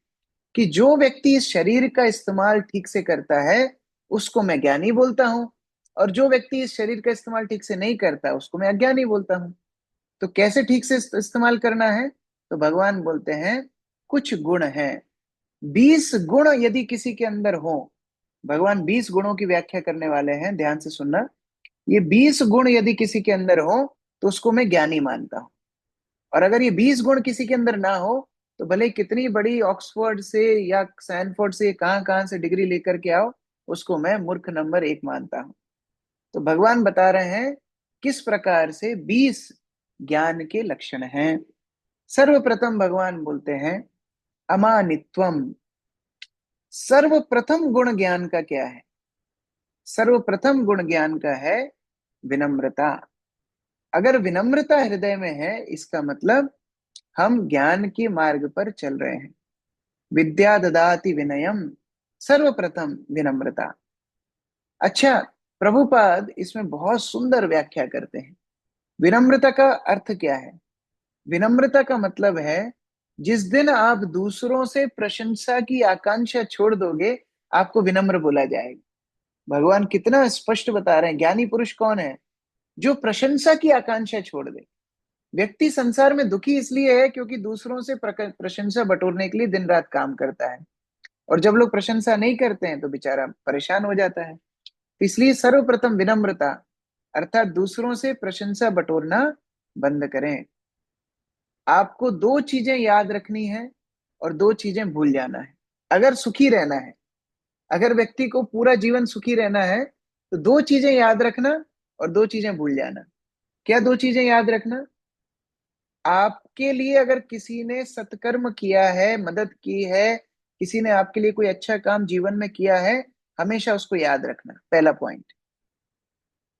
कि जो व्यक्ति इस शरीर का इस्तेमाल ठीक से करता है उसको मैं ज्ञानी बोलता हूं, और जो व्यक्ति इस शरीर का इस्तेमाल ठीक से नहीं करता उसको मैं अज्ञानी बोलता हूं। तो कैसे ठीक से इस्तेमाल करना है? तो भगवान बोलते हैं कुछ गुण हैं, 20 गुण यदि किसी के अंदर हो, भगवान 20 गुणों की व्याख्या करने वाले हैं, ध्यान से सुनना। ये 20 गुण यदि किसी के अंदर हो तो उसको मैं ज्ञानी मानता हूं, और अगर ये 20 गुण किसी के अंदर ना हो, तो भले कितनी बड़ी ऑक्सफोर्ड से या सैनफोर्ड से कहां कहां से डिग्री लेकर के आओ, उसको मैं मूर्ख नंबर 1 मानता हूं। तो भगवान बता रहे हैं किस प्रकार से 20 ज्ञान के लक्षण हैं। सर्वप्रथम भगवान बोलते हैं अमानित्वम। सर्वप्रथम गुण ज्ञान का क्या है? सर्वप्रथम गुण ज्ञान का है विनम्रता। अगर विनम्रता हृदय में है, इसका मतलब हम ज्ञान के मार्ग पर चल रहे हैं। विद्या ददाति विनयम, सर्वप्रथम विनम्रता। अच्छा, प्रभुपाद इसमें बहुत सुंदर व्याख्या करते हैं। विनम्रता का अर्थ क्या है? विनम्रता का मतलब है, जिस दिन आप दूसरों से प्रशंसा की आकांक्षा छोड़ दोगे, आपको विनम्र बोला जाएगा। भगवान कितना स्पष्ट बता रहे हैं, ज्ञानी पुरुष कौन है? जो प्रशंसा की आकांक्षा छोड़ दे। व्यक्ति संसार में दुखी इसलिए है क्योंकि दूसरों से प्रशंसा बटोरने के लिए दिन रात काम करता है, और जब लोग प्रशंसा नहीं करते हैं तो बेचारा परेशान हो जाता है। तो इसलिए सर्वप्रथम विनम्रता, अर्थात दूसरों से प्रशंसा बटोरना बंद करें। आपको दो चीजें याद रखनी है और दो चीजें भूल जाना है अगर सुखी रहना है। अगर व्यक्ति को पूरा जीवन सुखी रहना है तो दो चीजें याद रखना और दो चीजें भूल जाना। क्या दो चीजें याद रखना? आपके लिए अगर किसी ने सत्कर्म किया है, मदद की है, किसी ने आपके लिए कोई अच्छा काम जीवन में किया है, हमेशा उसको याद रखना, पहला पॉइंट।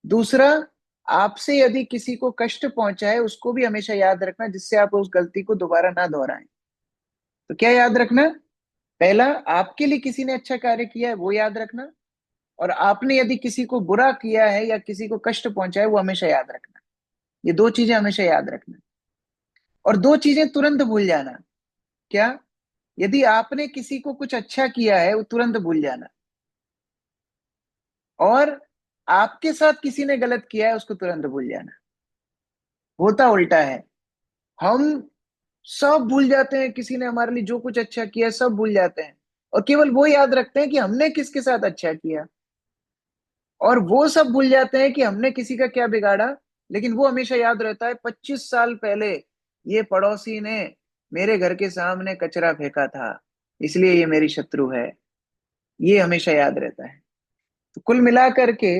दूसरा, आपसे यदि किसी को कष्ट पहुंचा है उसको भी हमेशा याद रखना, जिससे आप उस गलती को दोबारा ना दोहराएं। तो क्या याद रखना? पहला, आपके लिए किसी ने अच्छा कार्य किया है वो याद रखना, और आपने यदि किसी को बुरा किया है या किसी को कष्ट पहुंचा है वो हमेशा याद रखना। ये दो चीजें हमेशा याद रखना, और दो चीजें तुरंत भूल जाना। क्या? यदि आपने किसी को कुछ अच्छा किया है वो तुरंत भूल जाना, और आपके साथ किसी ने गलत किया है उसको तुरंत भूल जाना। होता उल्टा है, हम सब भूल जाते हैं, किसी ने हमारे लिए जो कुछ अच्छा किया है सब भूल जाते हैं, और केवल वो याद रखते हैं कि हमने किसके साथ अच्छा किया, और वो सब भूल जाते हैं कि हमने किसी का क्या बिगाड़ा। लेकिन वो हमेशा याद रहता है 25 साल पहले ये पड़ोसी ने मेरे घर के सामने कचरा फेंका था, इसलिए ये मेरी शत्रु है। ये हमेशा याद रहता है। तो कुल मिला करके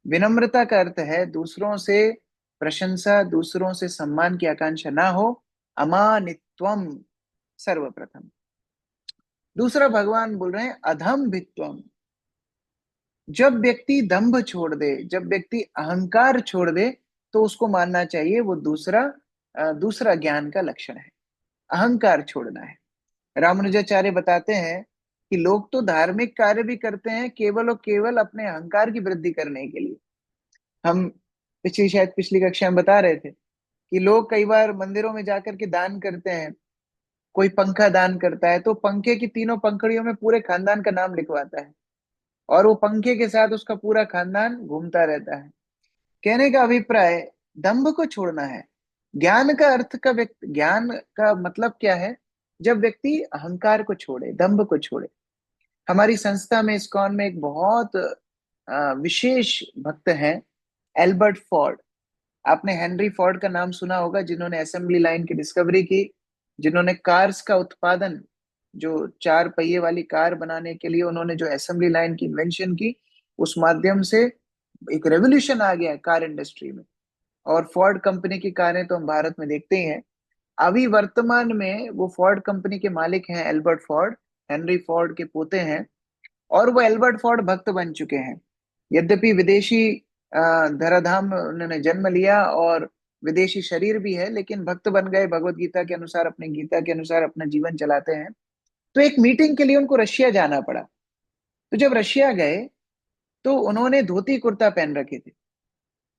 विनम्रता का अर्थ है दूसरों से प्रशंसा, दूसरों से सम्मान की आकांक्षा ना हो। अमानित्वम सर्वप्रथम। दूसरा भगवान बोल रहे हैं अधम्भित्वम। जब व्यक्ति दंभ छोड़ दे, जब व्यक्ति अहंकार छोड़ दे, तो उसको मानना चाहिए वो दूसरा ज्ञान का लक्षण है, अहंकार छोड़ना है। रामानुजाचार्य बताते हैं कि लोग तो धार्मिक कार्य भी करते हैं केवल और केवल अपने अहंकार की वृद्धि करने के लिए। हम शायद पिछली कक्षा में बता रहे थे कि लोग कई बार मंदिरों में जाकर के दान करते हैं। कोई पंखा दान करता है तो पंखे की तीनों पंखड़ियों में पूरे खानदान का नाम लिखवाता है, और वो पंखे के साथ उसका पूरा खानदान घूमता रहता है। कहने का अभिप्राय दंभ को छोड़ना है। ज्ञान का अर्थ का व्यक्ति, ज्ञान का मतलब क्या है? जब व्यक्ति अहंकार को छोड़े, दंभ को छोड़े। हमारी संस्था में, इस्कॉन में एक बहुत विशेष भक्त हैं, एल्बर्ट फोर्ड। आपने हेनरी फोर्ड का नाम सुना होगा, जिन्होंने असेंबली लाइन की डिस्कवरी की, जिन्होंने कार्स का उत्पादन, जो चार पहिए वाली कार बनाने के लिए उन्होंने जो असेंबली लाइन की इन्वेंशन की, उस माध्यम से एक रेवोल्यूशन आ गया कार इंडस्ट्री में। और फोर्ड कंपनी की कारें तो हम भारत में देखते ही हैं। अभी वर्तमान में वो फोर्ड कंपनी के मालिक हैं एल्बर्ट फोर्ड, हेनरी फोर्ड के पोते हैं। और वो एल्बर्ट फोर्ड भक्त बन चुके हैं। यद्यपि विदेशी धराधाम में उन्होंने जन्म लिया और विदेशी शरीर भी है, लेकिन भक्त बन गए, भगवत गीता के अनुसार, अपने गीता के अनुसार अपना जीवन चलाते हैं। तो एक मीटिंग के लिए उनको रशिया जाना पड़ा। तो जब रशिया गए तो उन्होंने धोती कुर्ता पहन रखे थे।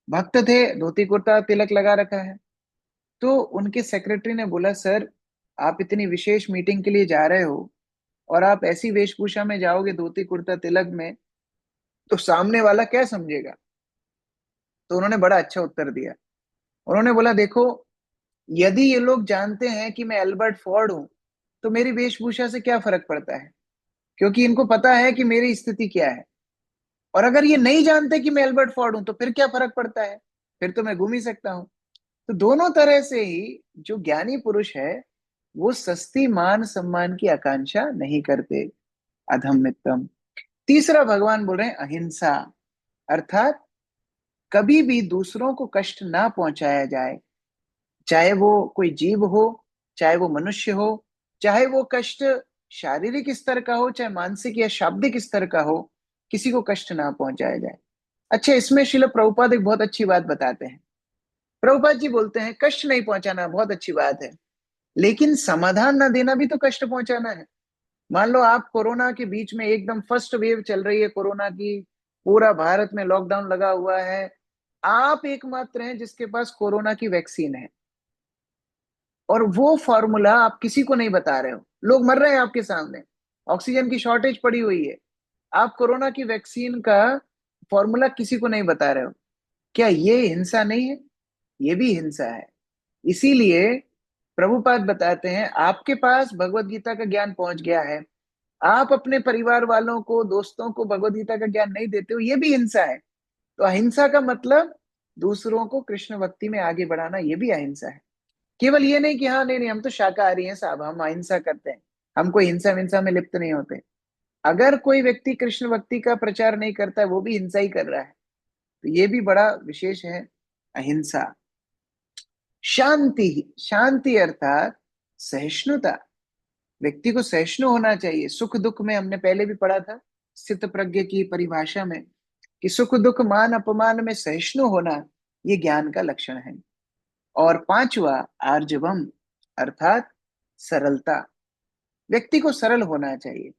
भक्त थे, धोती कुर्ता तिलक लगा रखा है। तो उनके सेक्रेटरी ने बोला, सर आप इतनी विशेष मीटिंग के लिए जा रहे हो और आप ऐसी वेशभूषा में जाओगे, धोती कुर्ता तिलक में, तो सामने वाला क्या समझेगा? तो उन्होंने बड़ा अच्छा उत्तर दिया। उन्होंने बोला, देखो, यदि ये लोग जानते हैं कि मैं एल्बर्ट फोर्ड हूं, तो मेरी वेशभूषा से क्या फर्क पड़ता है? क्योंकि इनको पता है कि मेरी स्थिति क्या है। और अगर ये नहीं जानते कि मैं एल्बर्ट फोर्ड हूं, तो फिर क्या फर्क पड़ता है? फिर तो मैं घूम ही सकता हूं। तो दोनों तरह से ही जो ज्ञानी पुरुष है, वो सस्ती मान सम्मान की आकांक्षा नहीं करते। अधम मित्रम। तीसरा भगवान बोल रहे हैं अहिंसा, अर्थात कभी भी दूसरों को कष्ट ना पहुंचाया जाए। चाहे वो कोई जीव हो, चाहे वो मनुष्य हो, चाहे वो कष्ट शारीरिक स्तर का हो, चाहे मानसिक या शाब्दिक स्तर का हो, किसी को कष्ट ना पहुंचाया जाए। अच्छा, इसमें शिल प्रभुपाद एक बहुत अच्छी बात बताते हैं। प्रभुपाद जी बोलते हैं, कष्ट नहीं पहुंचाना बहुत अच्छी बात है, लेकिन समाधान ना देना भी तो कष्ट पहुंचाना है। मान लो आप कोरोना के बीच में, एकदम फर्स्ट वेव चल रही है कोरोना की, पूरा भारत में लॉकडाउन लगा हुआ है, आप एकमात्र हैं जिसके पास कोरोना की वैक्सीन है, और वो फॉर्मूला आप किसी को नहीं बता रहे हो। लोग मर रहे हैं आपके सामने, ऑक्सीजन की शॉर्टेज पड़ी हुई है, आप कोरोना की वैक्सीन का फॉर्मूला किसी को नहीं बता रहे हो। क्या ये हिंसा नहीं है? ये भी हिंसा है। इसीलिए प्रभुपाद बताते हैं, आपके पास भगवत गीता का ज्ञान पहुंच गया है, आप अपने परिवार वालों को, दोस्तों को भगवत गीता का ज्ञान नहीं देते हो, ये भी हिंसा है। तो अहिंसा का मतलब दूसरों को कृष्ण भक्ति में आगे बढ़ाना, ये भी अहिंसा है। केवल ये नहीं कि हाँ नहीं नहीं हम तो शाकाहारी हैं साहब, हम अहिंसा करते हैं, हम कोई हिंसा विंसा में लिप्त नहीं होते। अगर कोई व्यक्ति कृष्ण भक्ति का प्रचार नहीं करता है, वो भी हिंसा ही कर रहा है। तो ये भी बड़ा विशेष है, अहिंसा। शांति, शांति अर्थात सहिष्णुता। व्यक्ति को सहिष्णु होना चाहिए सुख दुख में। हमने पहले भी पढ़ा था स्थित प्रज्ञ की परिभाषा में, कि सुख दुख मान अपमान में सहिष्णु होना, ये ज्ञान का लक्षण है। और पांचवा, आर्जवम, अर्थात सरलता। व्यक्ति को सरल होना चाहिए।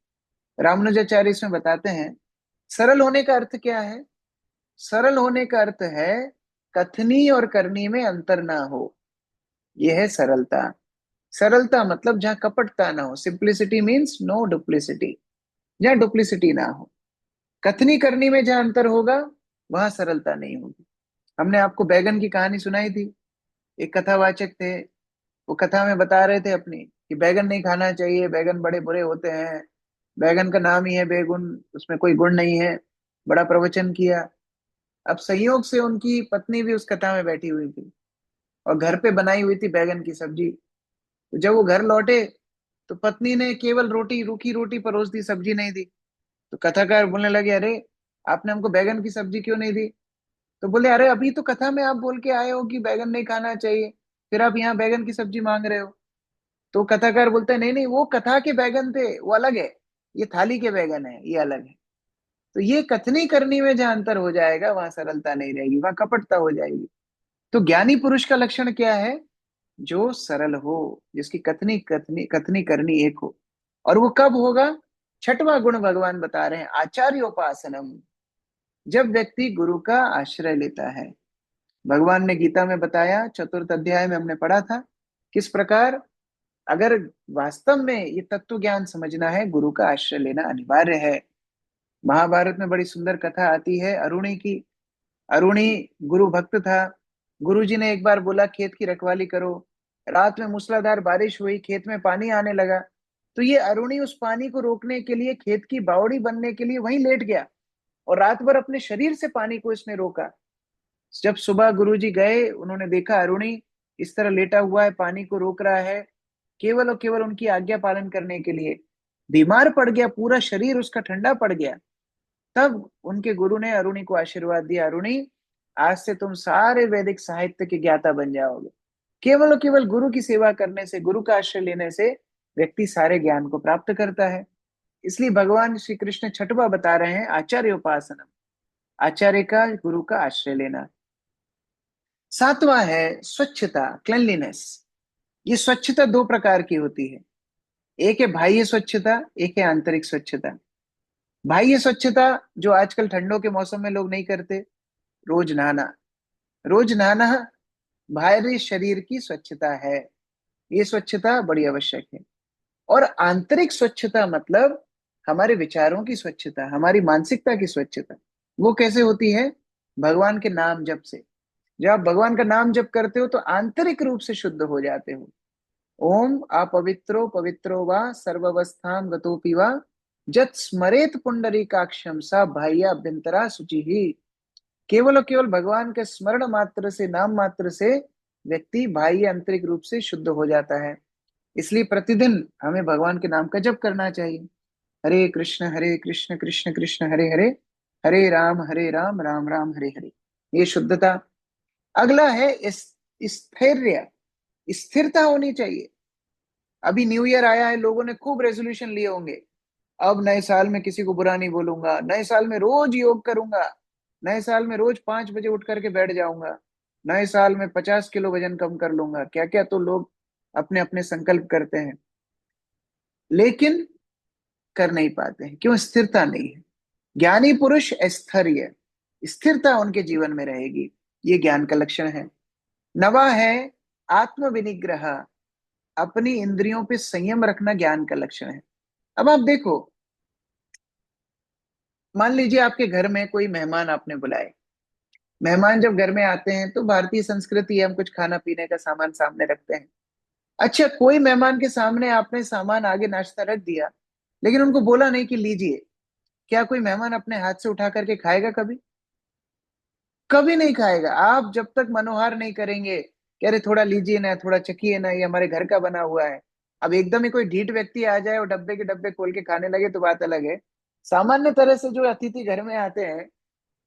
रामानुजाचार्य इसमें बताते हैं, सरल होने का अर्थ क्या है? सरल होने का अर्थ है कथनी और करनी में अंतर ना हो, यह है सरलता। सरलता मतलब जहां कपटता ना हो, सिंप्लिसिटी मीन्स नो डुप्लिसिटी, जहां डुप्लिसिटी ना हो। कथनी करनी में जहां अंतर होगा, वहां सरलता नहीं होगी। हमने आपको बैगन की कहानी सुनाई थी। एक कथावाचक थे, वो कथा में बता रहे थे अपनी, कि बैगन नहीं खाना चाहिए, बैगन बड़े बुरे होते हैं, बैगन का नाम ही है बैगुन, उसमें कोई गुण नहीं है। बड़ा प्रवचन किया। अब संयोग से उनकी पत्नी भी उस कथा में बैठी हुई थी, और घर पे बनाई हुई थी बैगन की सब्जी। तो जब वो घर लौटे, तो पत्नी ने केवल रोटी, रूखी रोटी परोस दी, सब्जी नहीं दी। तो कथाकार बोलने लगे, अरे आपने हमको बैगन की सब्जी क्यों नहीं दी? तो बोले, अरे अभी तो कथा में आप बोल के आए हो कि बैगन नहीं खाना चाहिए, फिर आप यहाँ बैगन की सब्जी मांग रहे हो। तो कथाकार बोलता है, नहीं नहीं, वो कथा के बैगन थे, वो अलग है, ये थाली के बैगन है, ये अलग है। तो ये कथनी करनी में जहां अंतर हो जाएगा, वहां सरलता नहीं रहेगी, वहां कपटता हो जाएगी। तो ज्ञानी पुरुष का लक्षण क्या है? जो सरल हो, जिसकी कथनी कथनी कथनी करनी एक हो। और वो कब होगा? छठवां गुण भगवान बता रहे हैं, आचार्योपासनम। जब व्यक्ति गुरु का आश्रय लेता है। भगवान ने गीता में बताया, चतुर्थ अध्याय में हमने पढ़ा था, किस प्रकार अगर वास्तव में ये तत्व ज्ञान समझना है, गुरु का आश्रय लेना अनिवार्य है। महाभारत में बड़ी सुंदर कथा आती है अरुणी की। अरुणी गुरु भक्त था। गुरुजी ने एक बार बोला खेत की रखवाली करो। रात में मूसलाधार बारिश हुई, खेत में पानी आने लगा। तो ये अरुणी उस पानी को रोकने के लिए, खेत की बावड़ी बनने के लिए वहीं लेट गया, और रात भर अपने शरीर से पानी को इसने रोका। जब सुबह गुरुजी गए, उन्होंने देखा अरुणी इस तरह लेटा हुआ है, पानी को रोक रहा है, केवल और केवल उनकी आज्ञा पालन करने के लिए। बीमार पड़ गया, पूरा शरीर उसका ठंडा पड़ गया। तब उनके गुरु ने अरुणि को आशीर्वाद दिया, अरुणि आज से तुम सारे वैदिक साहित्य के ज्ञाता बन जाओगे। केवल और केवल गुरु की सेवा करने से, गुरु का आश्रय लेने से व्यक्ति सारे ज्ञान को प्राप्त करता है। इसलिए भगवान श्री कृष्ण छठवा बता रहे हैं आचार्य उपासना, आचार्य का, गुरु का आश्रय लेना। सातवां है स्वच्छता, क्लेanलीनेस। ये स्वच्छता दो प्रकार की होती है। एक है बाह्य स्वच्छता, एक है आंतरिक स्वच्छता। बाह्य स्वच्छता जो आजकल ठंडों के मौसम में लोग नहीं करते, रोज नहाना। रोज नहाना बाहरी शरीर की स्वच्छता है, ये स्वच्छता बड़ी आवश्यक है। और आंतरिक स्वच्छता मतलब हमारे विचारों की स्वच्छता, हमारी मानसिकता की स्वच्छता। वो कैसे होती है? भगवान के नाम जप से। जब आप भगवान का नाम जप करते हो तो आंतरिक रूप से शुद्ध हो जाते हो। ओम अपवित्रो पवित्रो वा सर्वावस्थां गतोपि वा जत स्मरेत पुंडरीकाक्षम सा बाह्याभ्यंतरा शुचि ही। केवल और केवल भगवान के स्मरण मात्र से, नाम मात्र से व्यक्ति बाह्य आंतरिक रूप से शुद्ध हो जाता है। इसलिए प्रतिदिन हमें भगवान के नाम का जप करना चाहिए। हरे कृष्ण कृष्ण कृष्ण हरे हरे, हरे राम राम राम हरे हरे। ये शुद्धता। अगला है स्थैर्य, स्थिरता होनी चाहिए। अभी न्यू ईयर आया है, लोगों ने खूब रेजोल्यूशन लिए होंगे। अब नए साल में किसी को बुरा नहीं बोलूंगा, नए साल में रोज योग करूंगा, नए साल में रोज 5 बजे उठ करके बैठ जाऊंगा, नए साल में 50 किलो वजन कम कर लूंगा, क्या क्या तो लोग अपने अपने संकल्प करते हैं, लेकिन कर नहीं पाते हैं। क्यों? स्थिरता नहीं है। ज्ञानी पुरुष स्थैर्य, स्थिरता उनके जीवन में रहेगी। ये ज्ञान का लक्षण है। नवा है आत्म विनिग्रह, अपनी इंद्रियों पे संयम रखना ज्ञान का लक्षण है। अब आप देखो, मान लीजिए आपके घर में कोई मेहमान आपने बुलाए। मेहमान जब घर में आते हैं तो भारतीय संस्कृति है, हम कुछ खाना पीने का सामान सामने रखते हैं। अच्छा, कोई मेहमान के सामने आपने सामान आगे नाश्ता रख दिया, लेकिन उनको बोला नहीं कि लीजिए। क्या कोई मेहमान अपने हाथ से उठा करके खाएगा कभी? कभी नहीं खाएगा। आप जब तक मनोहार नहीं करेंगे कि अरे थोड़ा लीजिए ना, थोड़ा चखिए ना, ये हमारे घर का बना हुआ है। अब एकदम ही कोई ढीठ व्यक्ति आ जाए और डब्बे के डब्बे खोल के खाने लगे तो बात अलग है। सामान्य तरह से जो अतिथि घर में आते हैं,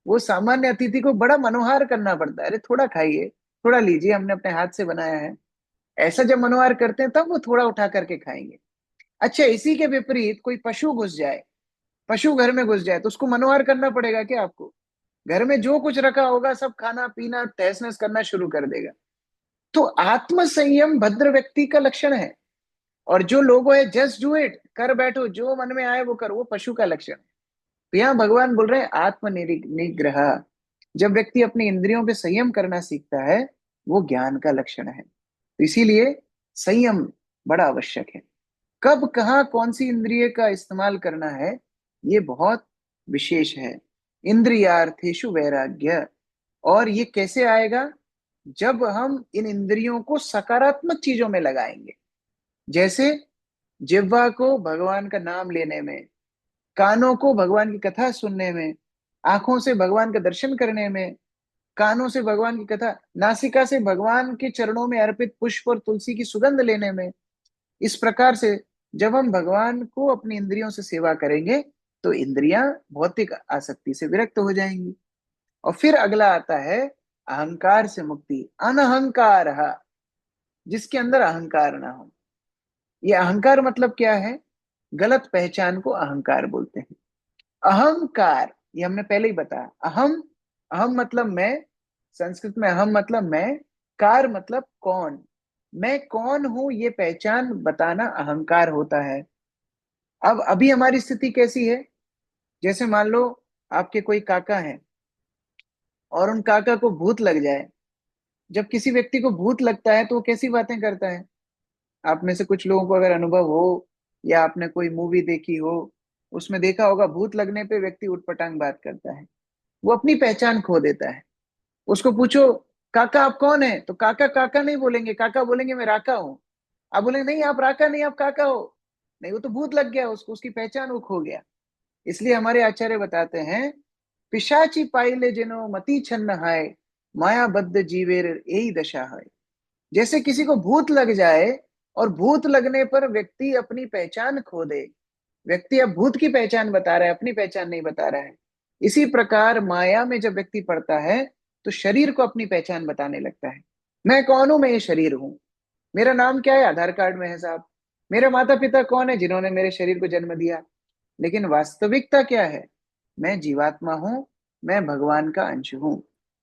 वो सामान्य अतिथि को बड़ा मनोहार करना पड़ता है। अरे थोड़ा खाइए, थोड़ा लीजिए, हमने अपने हाथ से बनाया है। ऐसा जब मनोहार करते हैं तब वो थोड़ा उठा करके खाएंगे। अच्छा, इसी के विपरीत कोई पशु घुस जाए, पशु घर में घुस जाए, तो उसको मनोहार करना पड़ेगा क्या आपको? घर में जो कुछ रखा होगा सब खाना पीना तहस नहस करना शुरू कर देगा। तो आत्म संयम भद्र व्यक्ति का लक्षण है। और जो लोगों है जस्ट डू इट, कर बैठो, जो मन में आए वो करो, वो पशु का लक्षण है। तो यहाँ भगवान बोल रहे हैं आत्म निग्रह। जब व्यक्ति अपनी इंद्रियों पे संयम करना सीखता है, वो ज्ञान का लक्षण है। तो इसीलिए संयम बड़ा आवश्यक है। कब कहाँ कौन सी इंद्रिय का इस्तेमाल करना है, ये बहुत विशेष है। इंद्रियार्थेषु वैराग्य। और ये कैसे आएगा? जब हम इन इंद्रियों को सकारात्मक चीजों में लगाएंगे। जैसे जिह्वा को भगवान का नाम लेने में, कानों को भगवान की कथा सुनने में, आंखों से भगवान का दर्शन करने में, कानों से भगवान की कथा, नासिका से भगवान के चरणों में अर्पित पुष्प और तुलसी की सुगंध लेने में। इस प्रकार से जब हम भगवान को अपनी इंद्रियों से सेवा करेंगे तो इंद्रियां भौतिक आसक्ति से विरक्त हो जाएंगी। और फिर अगला आता है अहंकार से मुक्ति, अनहंकार, जिसके अंदर अहंकार ना हो। ये अहंकार मतलब क्या है? गलत पहचान को अहंकार बोलते हैं। अहंकार, ये हमने पहले ही बताया। अहम, अहम मतलब मैं, संस्कृत में अहम मतलब मैं, कार मतलब कौन, मैं कौन हूं ये पहचान बताना अहंकार होता है। अब अभी हमारी स्थिति कैसी है? जैसे मान लो आपके कोई काका हैं और उन काका को भूत लग जाए। जब किसी व्यक्ति को भूत लगता है तो वो कैसी बातें करता है? आप में से कुछ लोगों को अगर अनुभव हो, या आपने कोई मूवी देखी हो, उसमें देखा होगा भूत लगने पे व्यक्ति उटपटांग बात करता है, वो अपनी पहचान खो देता है। उसको पूछो काका आप कौन है, तो काका काका नहीं बोलेंगे, काका बोलेंगे मैं राका हूँ। आप बोलेंगे नहीं आप राका नहीं आप काका हो। नहीं, वो तो भूत लग गया उसको, उसकी पहचान वो खो गया। इसलिए हमारे आचार्य बताते हैं, पिशाची पाइले जिनो मति छन्न हाय, माया बद्ध जीवेर यही दशा है। जैसे किसी को भूत लग जाए और भूत लगने पर व्यक्ति अपनी पहचान खो दे, व्यक्ति अब भूत की पहचान बता रहा है, अपनी पहचान नहीं बता रहा है। इसी प्रकार माया में जब व्यक्ति पड़ता है तो शरीर को अपनी पहचान बताने लगता है। मैं कौन हूं, मैं ये शरीर हूं। मेरा नाम क्या है, आधार कार्ड में है साहब। मेरे माता पिता कौन है, जिन्होंने मेरे शरीर को जन्म दिया। लेकिन वास्तविकता क्या है, मैं जीवात्मा हूं, मैं भगवान का अंश हूं।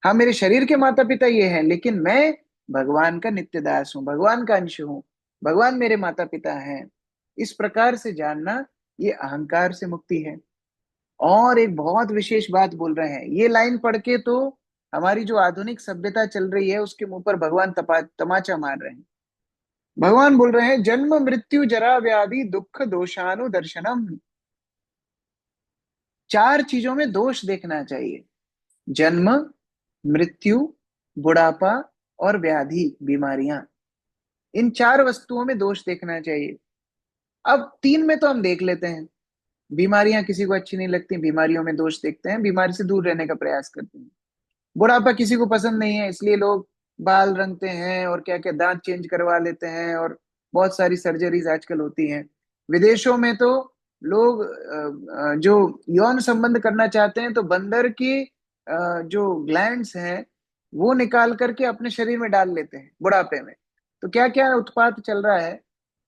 हाँ, मेरे शरीर के माता पिता ये हैं, लेकिन मैं भगवान का नित्य दास हूं, भगवान का अंश हूं। भगवान मेरे माता पिता हैं। इस प्रकार से जानना, ये अहंकार से मुक्ति है। और एक बहुत विशेष बात बोल रहे हैं, ये लाइन पढ़ के तो हमारी जो आधुनिक सभ्यता चल रही है उसके मुंह पर भगवान तमाचा मार रहे हैं। भगवान बोल रहे हैं, जन्म मृत्यु जरा व्याधि दुख दोषानु दर्शनम। चार चीजों में दोष देखना चाहिए। जन्म, मृत्यु, बुढ़ापा और व्याधि, बीमारियां। इन चार वस्तुओं में दोष देखना चाहिए। अब तीन में तो हम देख लेते हैं। बीमारियां किसी को अच्छी नहीं लगती, बीमारियों में दोष देखते हैं, बीमारी से दूर रहने का प्रयास करते हैं। बुढ़ापा किसी को पसंद नहीं है, इसलिए लोग बाल रंगते हैं और क्या क्या दांत चेंज करवा लेते हैं, और बहुत सारी सर्जरीज आजकल होती हैं। विदेशों में तो लोग जो यौन संबंध करना चाहते हैं तो बंदर की जो ग्लैंड्स हैं वो निकाल करके अपने शरीर में डाल लेते हैं बुढ़ापे में। तो क्या क्या उत्पात चल रहा है।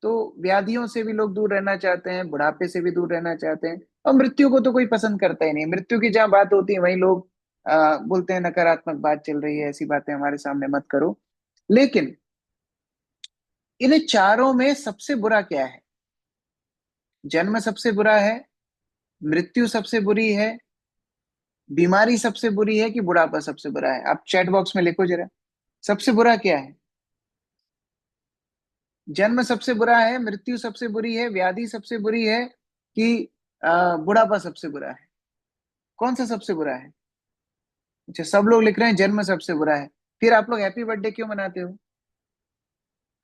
तो व्याधियों से भी लोग दूर रहना चाहते हैं, बुढ़ापे से भी दूर रहना चाहते हैं। और मृत्यु को तो कोई पसंद करता ही नहीं। मृत्यु की जहां बात होती है वहीं लोग बोलते हैं नकारात्मक बात चल रही है, ऐसी बातें हमारे सामने मत करो। लेकिन इन चारों में सबसे बुरा क्या है? जन्म सबसे बुरा है, मृत्यु सबसे बुरी है, बीमारी सबसे बुरी है, कि बुढ़ापा सबसे बुरा है? आप चैट बॉक्स में लिखो जरा, सबसे बुरा क्या है? जन्म सबसे बुरा है, मृत्यु सबसे बुरी है, व्याधि सबसे बुरी है, कि बुढ़ापा सबसे बुरा है? कौन सा सबसे बुरा है? अच्छा, सब लोग लिख रहे हैं जन्म सबसे बुरा है। फिर आप लोग हैप्पी बर्थडे क्यों मनाते हो?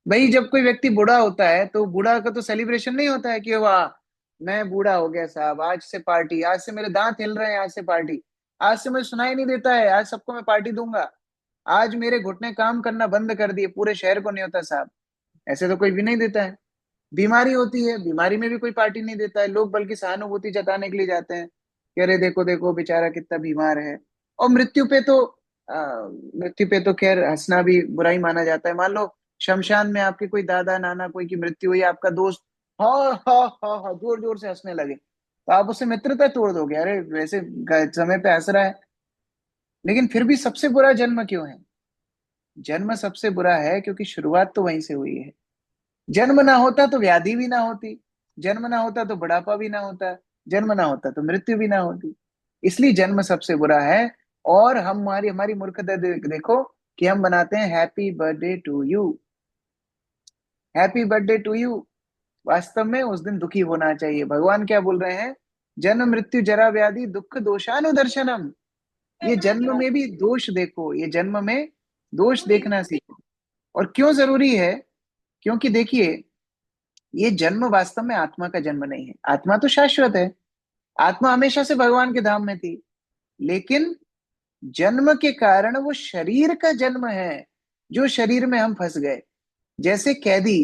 भाई, जब कोई व्यक्ति बूढ़ा होता है तो बूढ़ा का तो सेलिब्रेशन नहीं होता है कि वाह मैं बूढ़ा हो गया साहब, आज से पार्टी, आज से मेरे दांत हिल रहे हैं, आज से पार्टी। आज से मुझे सुनाई नहीं देता है, आज सबको मैं पार्टी दूंगा। आज मेरे घुटने काम करना बंद कर दिए, पूरे शहर को नहीं होता साहब। ऐसे तो कोई भी नहीं देता है। बीमारी होती है, बीमारी में भी कोई पार्टी नहीं देता है, लोग बल्कि सहानुभूति जताने के लिए जाते हैं कि अरे देखो देखो बेचारा कितना बीमार है। और मृत्यु पे तो खैर हंसना भी बुरा ही माना जाता है। मान लो शमशान में आपके कोई दादा नाना कोई की मृत्यु हुई, आपका दोस्त हाँ हाँ हाँ हाँ जोर जोर से हंसने लगे, तो आप उससे मित्रता तोड़ दोगे, अरे वैसे समय पे हंस रहा है। लेकिन फिर भी सबसे बुरा जन्म क्यों है? जन्म सबसे बुरा है क्योंकि शुरुआत तो वहीं से हुई है। जन्म ना होता तो व्याधि भी ना होती, जन्म ना होता तो बुढ़ापा भी ना होता, जन्म ना होता तो मृत्यु भी ना होती। इसलिए जन्म सबसे बुरा है। और हम हमारी हमारी मूर्खता देखो कि हम बनाते हैं happy birthday to you, happy birthday to you. वास्तव में उस दिन दुखी होना चाहिए। भगवान क्या बोल रहे हैं? जन्म मृत्यु जरा व्याधि दुख दोषानुदर्शनम। ये जन्म में भी दोष देखो, ये जन्म में दोष देखना सीखो। और क्यों जरूरी है? क्योंकि देखिए, ये जन्म वास्तव में आत्मा का जन्म नहीं है। आत्मा तो शाश्वत है, आत्मा हमेशा से भगवान के धाम में थी। लेकिन जन्म के कारण वो शरीर का जन्म है, जो शरीर में हम फंस गए। जैसे कैदी,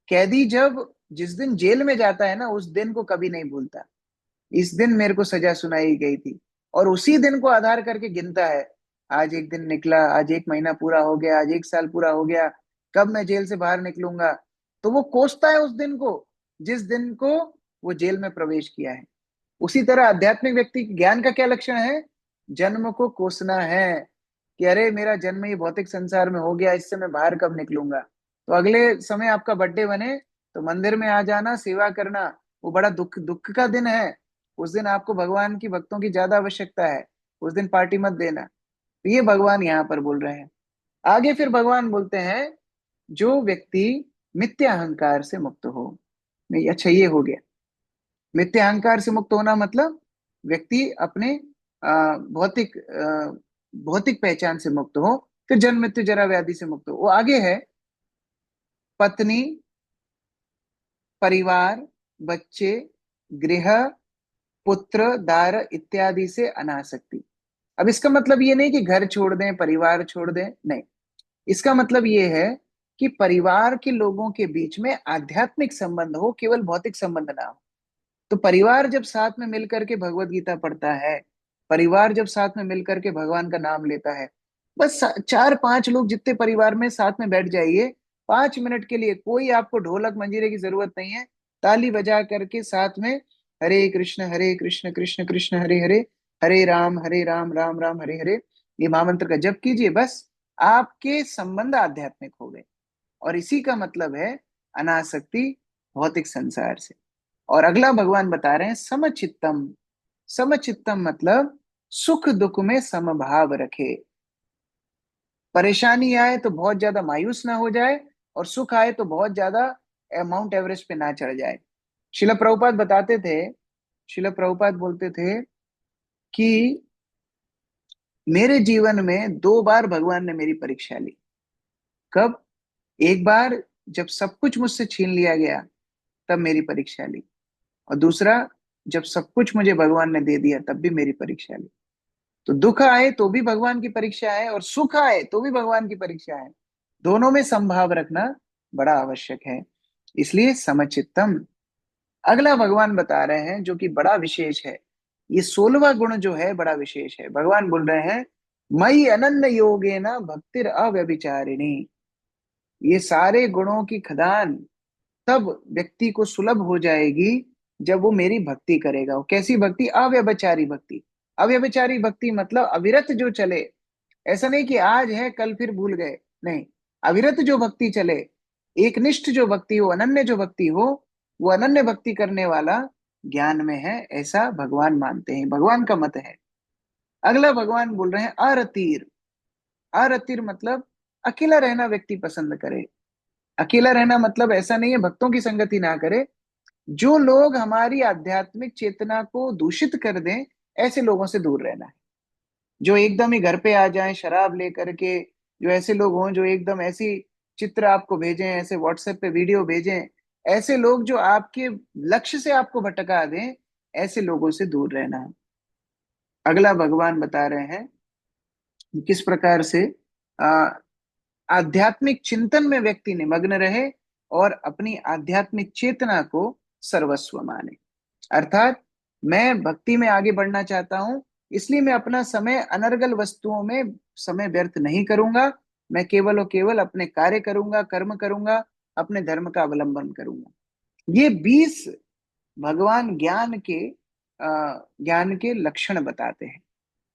कैदी जब जिस दिन जेल में जाता है ना, उस दिन को कभी नहीं भूलता। इस दिन मेरे को सजा सुनाई गई थी, और उसी दिन को आधार करके गिनता है। आज एक दिन निकला, आज एक महीना पूरा हो गया, आज एक साल पूरा हो गया, कब मैं जेल से बाहर निकलूंगा। तो वो कोसता है उस दिन को, जिस दिन को वो जेल में प्रवेश किया है। उसी तरह आध्यात्मिक व्यक्ति के ज्ञान का क्या लक्षण है? जन्म को कोसना है, कि अरे मेरा जन्म ये भौतिक संसार में हो गया, इससे मैं बाहर कब निकलूंगा। तो अगले समय आपका बर्थडे बने तो मंदिर में आ जाना, सेवा करना। वो बड़ा दुख दुख का दिन है। उस दिन आपको भगवान की भक्तों की ज्यादा आवश्यकता है। उस दिन पार्टी मत देना। तो ये भगवान यहाँ पर बोल रहे हैं। आगे फिर भगवान बोलते हैं, जो व्यक्ति मिथ्या अहंकार से मुक्त हो। नहीं, अच्छा ये हो गया। मिथ्या अहंकार से मुक्त होना मतलब व्यक्ति अपने भौतिक भौतिक पहचान से मुक्त हो, फिर जन्म मृत्यु जरा व्याधि से मुक्त हो। वो आगे है, पत्नी, परिवार, बच्चे, गृह, पुत्र, दार इत्यादि से अनासक्ति। अब इसका मतलब ये नहीं कि घर छोड़ दें, परिवार छोड़ दें, नहीं। इसका मतलब ये है कि परिवार के लोगों के बीच में आध्यात्मिक संबंध हो, केवल भौतिक संबंध ना हो। तो परिवार जब साथ में मिलकर के भगवत गीता पढ़ता है, परिवार जब साथ में मिलकर के भगवान का नाम लेता है, बस चार पांच लोग जितने परिवार में साथ में बैठ जाइए, 5 मिनट के लिए, कोई आपको ढोलक मंजीरे की जरूरत नहीं है, ताली बजा करके साथ में हरे कृष्ण कृष्ण कृष्ण हरे हरे, हरे राम राम राम हरे हरे, ये महामंत्र का जप कीजिए, बस आपके संबंध आध्यात्मिक हो गए। और इसी का मतलब है अनासक्ति भौतिक संसार से। और अगला भगवान बता रहे हैं समचित्तम। समचित्तम मतलब सुख दुख में समभाव रखे। परेशानी आए तो बहुत ज्यादा मायूस ना हो जाए, और सुख आए तो बहुत ज्यादा माउंट एवरेस्ट पे ना चढ़ जाए। शिला प्रभुपाद बताते थे, शिला प्रभुपाद बोलते थे कि मेरे जीवन में 2 बार भगवान ने मेरी परीक्षा ली। कब? एक बार जब सब कुछ मुझसे छीन लिया गया, तब मेरी परीक्षा ली। और दूसरा, जब सब कुछ मुझे भगवान ने दे दिया, तब भी मेरी परीक्षा ली। तो दुख आए तो भी भगवान की परीक्षा है, और सुख आए तो भी भगवान की परीक्षा है। दोनों में समभाव रखना बड़ा आवश्यक है, इसलिए समचित्तम। अगला भगवान बता रहे हैं जो कि बड़ा विशेष है। ये 16वां गुण जो है बड़ा विशेष है। भगवान बोल रहे हैं मयि अनन्य योगेन भक्तिर अव्यभिचारिणी। ये सारे गुणों की खदान तब व्यक्ति को सुलभ हो जाएगी जब वो मेरी भक्ति करेगा। वो कैसी भक्ति? अव्यभिचारी भक्ति। अव्यभिचारी भक्ति मतलब अविरत जो चले। ऐसा नहीं कि आज है कल फिर भूल गए, नहीं। अविरत जो भक्ति चले, एक निष्ठ जो भक्ति हो, अनन्य जो भक्ति हो, वो अनन्य भक्ति करने वाला ज्ञान में है, ऐसा भगवान मानते हैं, भगवान का मत है। अगला भगवान बोल रहे हैं अरतीर। अरतीर मतलब अकेला रहना व्यक्ति पसंद करे। अकेला रहना मतलब ऐसा नहीं है भक्तों की संगति ना करे। जो लोग हमारी आध्यात्मिक चेतना को दूषित कर दें, ऐसे लोगों से दूर रहना है। जो एकदम ही घर पे आ जाएं शराब लेकर के, जो ऐसे लोग हों जो एकदम ऐसी चित्र आपको भेजें, ऐसे व्हाट्सएप पे वीडियो भेजें, ऐसे लोग जो आपके लक्ष्य से आपको भटका दें, ऐसे लोगों से दूर रहना है। अगला भगवान बता रहे हैं किस प्रकार से आ, आध्यात्मिक चिंतन में व्यक्ति निमग्न रहे और अपनी आध्यात्मिक चेतना को सर्वस्व माने। अर्थात मैं भक्ति में आगे बढ़ना चाहता हूं, इसलिए मैं अपना समय अनर्गल वस्तुओं में समय व्यर्थ नहीं करूंगा। मैं केवल और केवल अपने कार्य करूंगा, कर्म करूंगा, अपने धर्म का अवलंबन करूंगा। ये 20 भगवान ज्ञान के लक्षण बताते हैं।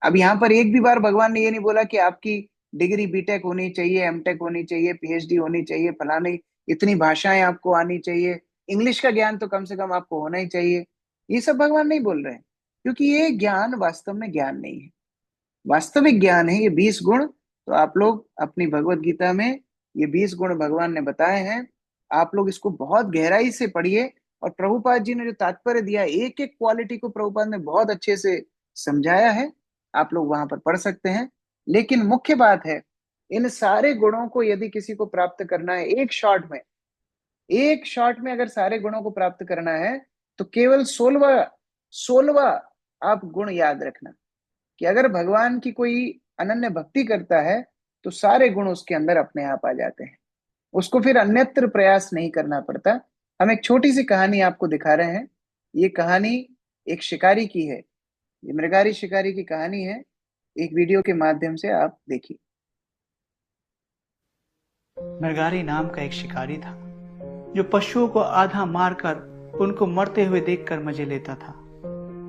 अब यहाँ पर एक भी बार भगवान ने ये नहीं बोला कि आपकी डिग्री बीटेक होनी चाहिए, एमटेक होनी चाहिए, पीएचडी होनी चाहिए, फलानी इतनी भाषाएं आपको आनी चाहिए, इंग्लिश का ज्ञान तो कम से कम आपको होना ही चाहिए। ये सब भगवान नहीं बोल रहे हैं, क्योंकि ये ज्ञान वास्तव में ज्ञान नहीं है। वास्तविक ज्ञान है ये 20 गुण। तो आप लोग अपनी भगवत गीता में ये 20 गुण भगवान ने बताए हैं, आप लोग इसको बहुत गहराई से पढ़िए। और प्रभुपाद जी ने जो तात्पर्य दिया, एक एक क्वालिटी को प्रभुपाद ने बहुत अच्छे से समझाया है, आप लोग वहां पर पढ़ सकते हैं। लेकिन मुख्य बात है, इन सारे गुणों को यदि किसी को प्राप्त करना है एक शॉट में अगर सारे गुणों को प्राप्त करना है, तो केवल 16वां आप गुण याद रखना, कि अगर भगवान की कोई अनन्य भक्ति करता है तो सारे गुण उसके अंदर अपने आप आ जाते हैं, उसको फिर अन्यत्र प्रयास नहीं करना पड़ता। हम एक छोटी सी कहानी आपको दिखा रहे हैं। ये कहानी एक शिकारी की है, ये मृगारी शिकारी की कहानी है। एक वीडियो के माध्यम से आप देखिए। मृगारी नाम का एक शिकारी था जो पशुओं को आधा मारकर उनको मरते हुए देखकर मजे लेता था।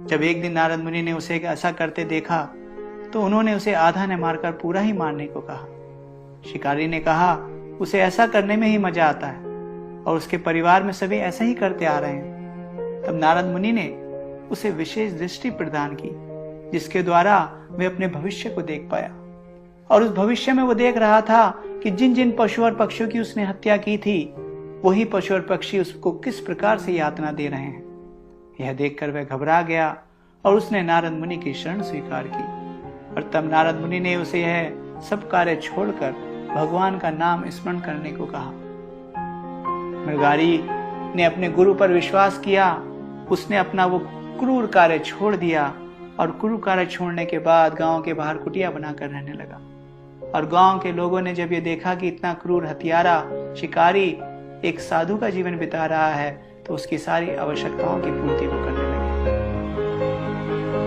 जब एक दिन नारद मुनि ने उसे ऐसा करते देखा तो उन्होंने उसे आधा ने मारकर पूरा ही मारने को कहा। शिकारी ने कहा उसे ऐसा करने में ही मजा आता है और उसके परिवार में सभी ऐसा ही करते आ रहे हैं। तब नारद मुनि ने उसे विशेष दृष्टि प्रदान की, जिसके द्वारा वे अपने भविष्य को देख पाया। और उस भविष्य में वो देख रहा था कि जिन जिन पशु और पक्षियों की उसने हत्या की थी, वही पशु और पक्षी उसको किस प्रकार से यातना दे रहे हैं। यह देखकर वह घबरा गया और उसने नारद मुनि की शरण स्वीकार की। और तब नारद मुनि ने उसे यह सब कार्य छोड़कर भगवान का नाम स्मरण करने को कहा। मृगारी ने अपने गुरु पर विश्वास किया। उसने अपना वो क्रूर कार्य छोड़ दिया और क्रूर कार्य छोड़ने के बाद गांव के बाहर कुटिया बनाकर रहने लगा। और गांव के लोगों ने जब ये देखा कि इतना क्रूर हत्यारा शिकारी एक साधु का जीवन बिता रहा है, तो उसकी सारी आवश्यकताओं की पूर्ति वो करने लगे।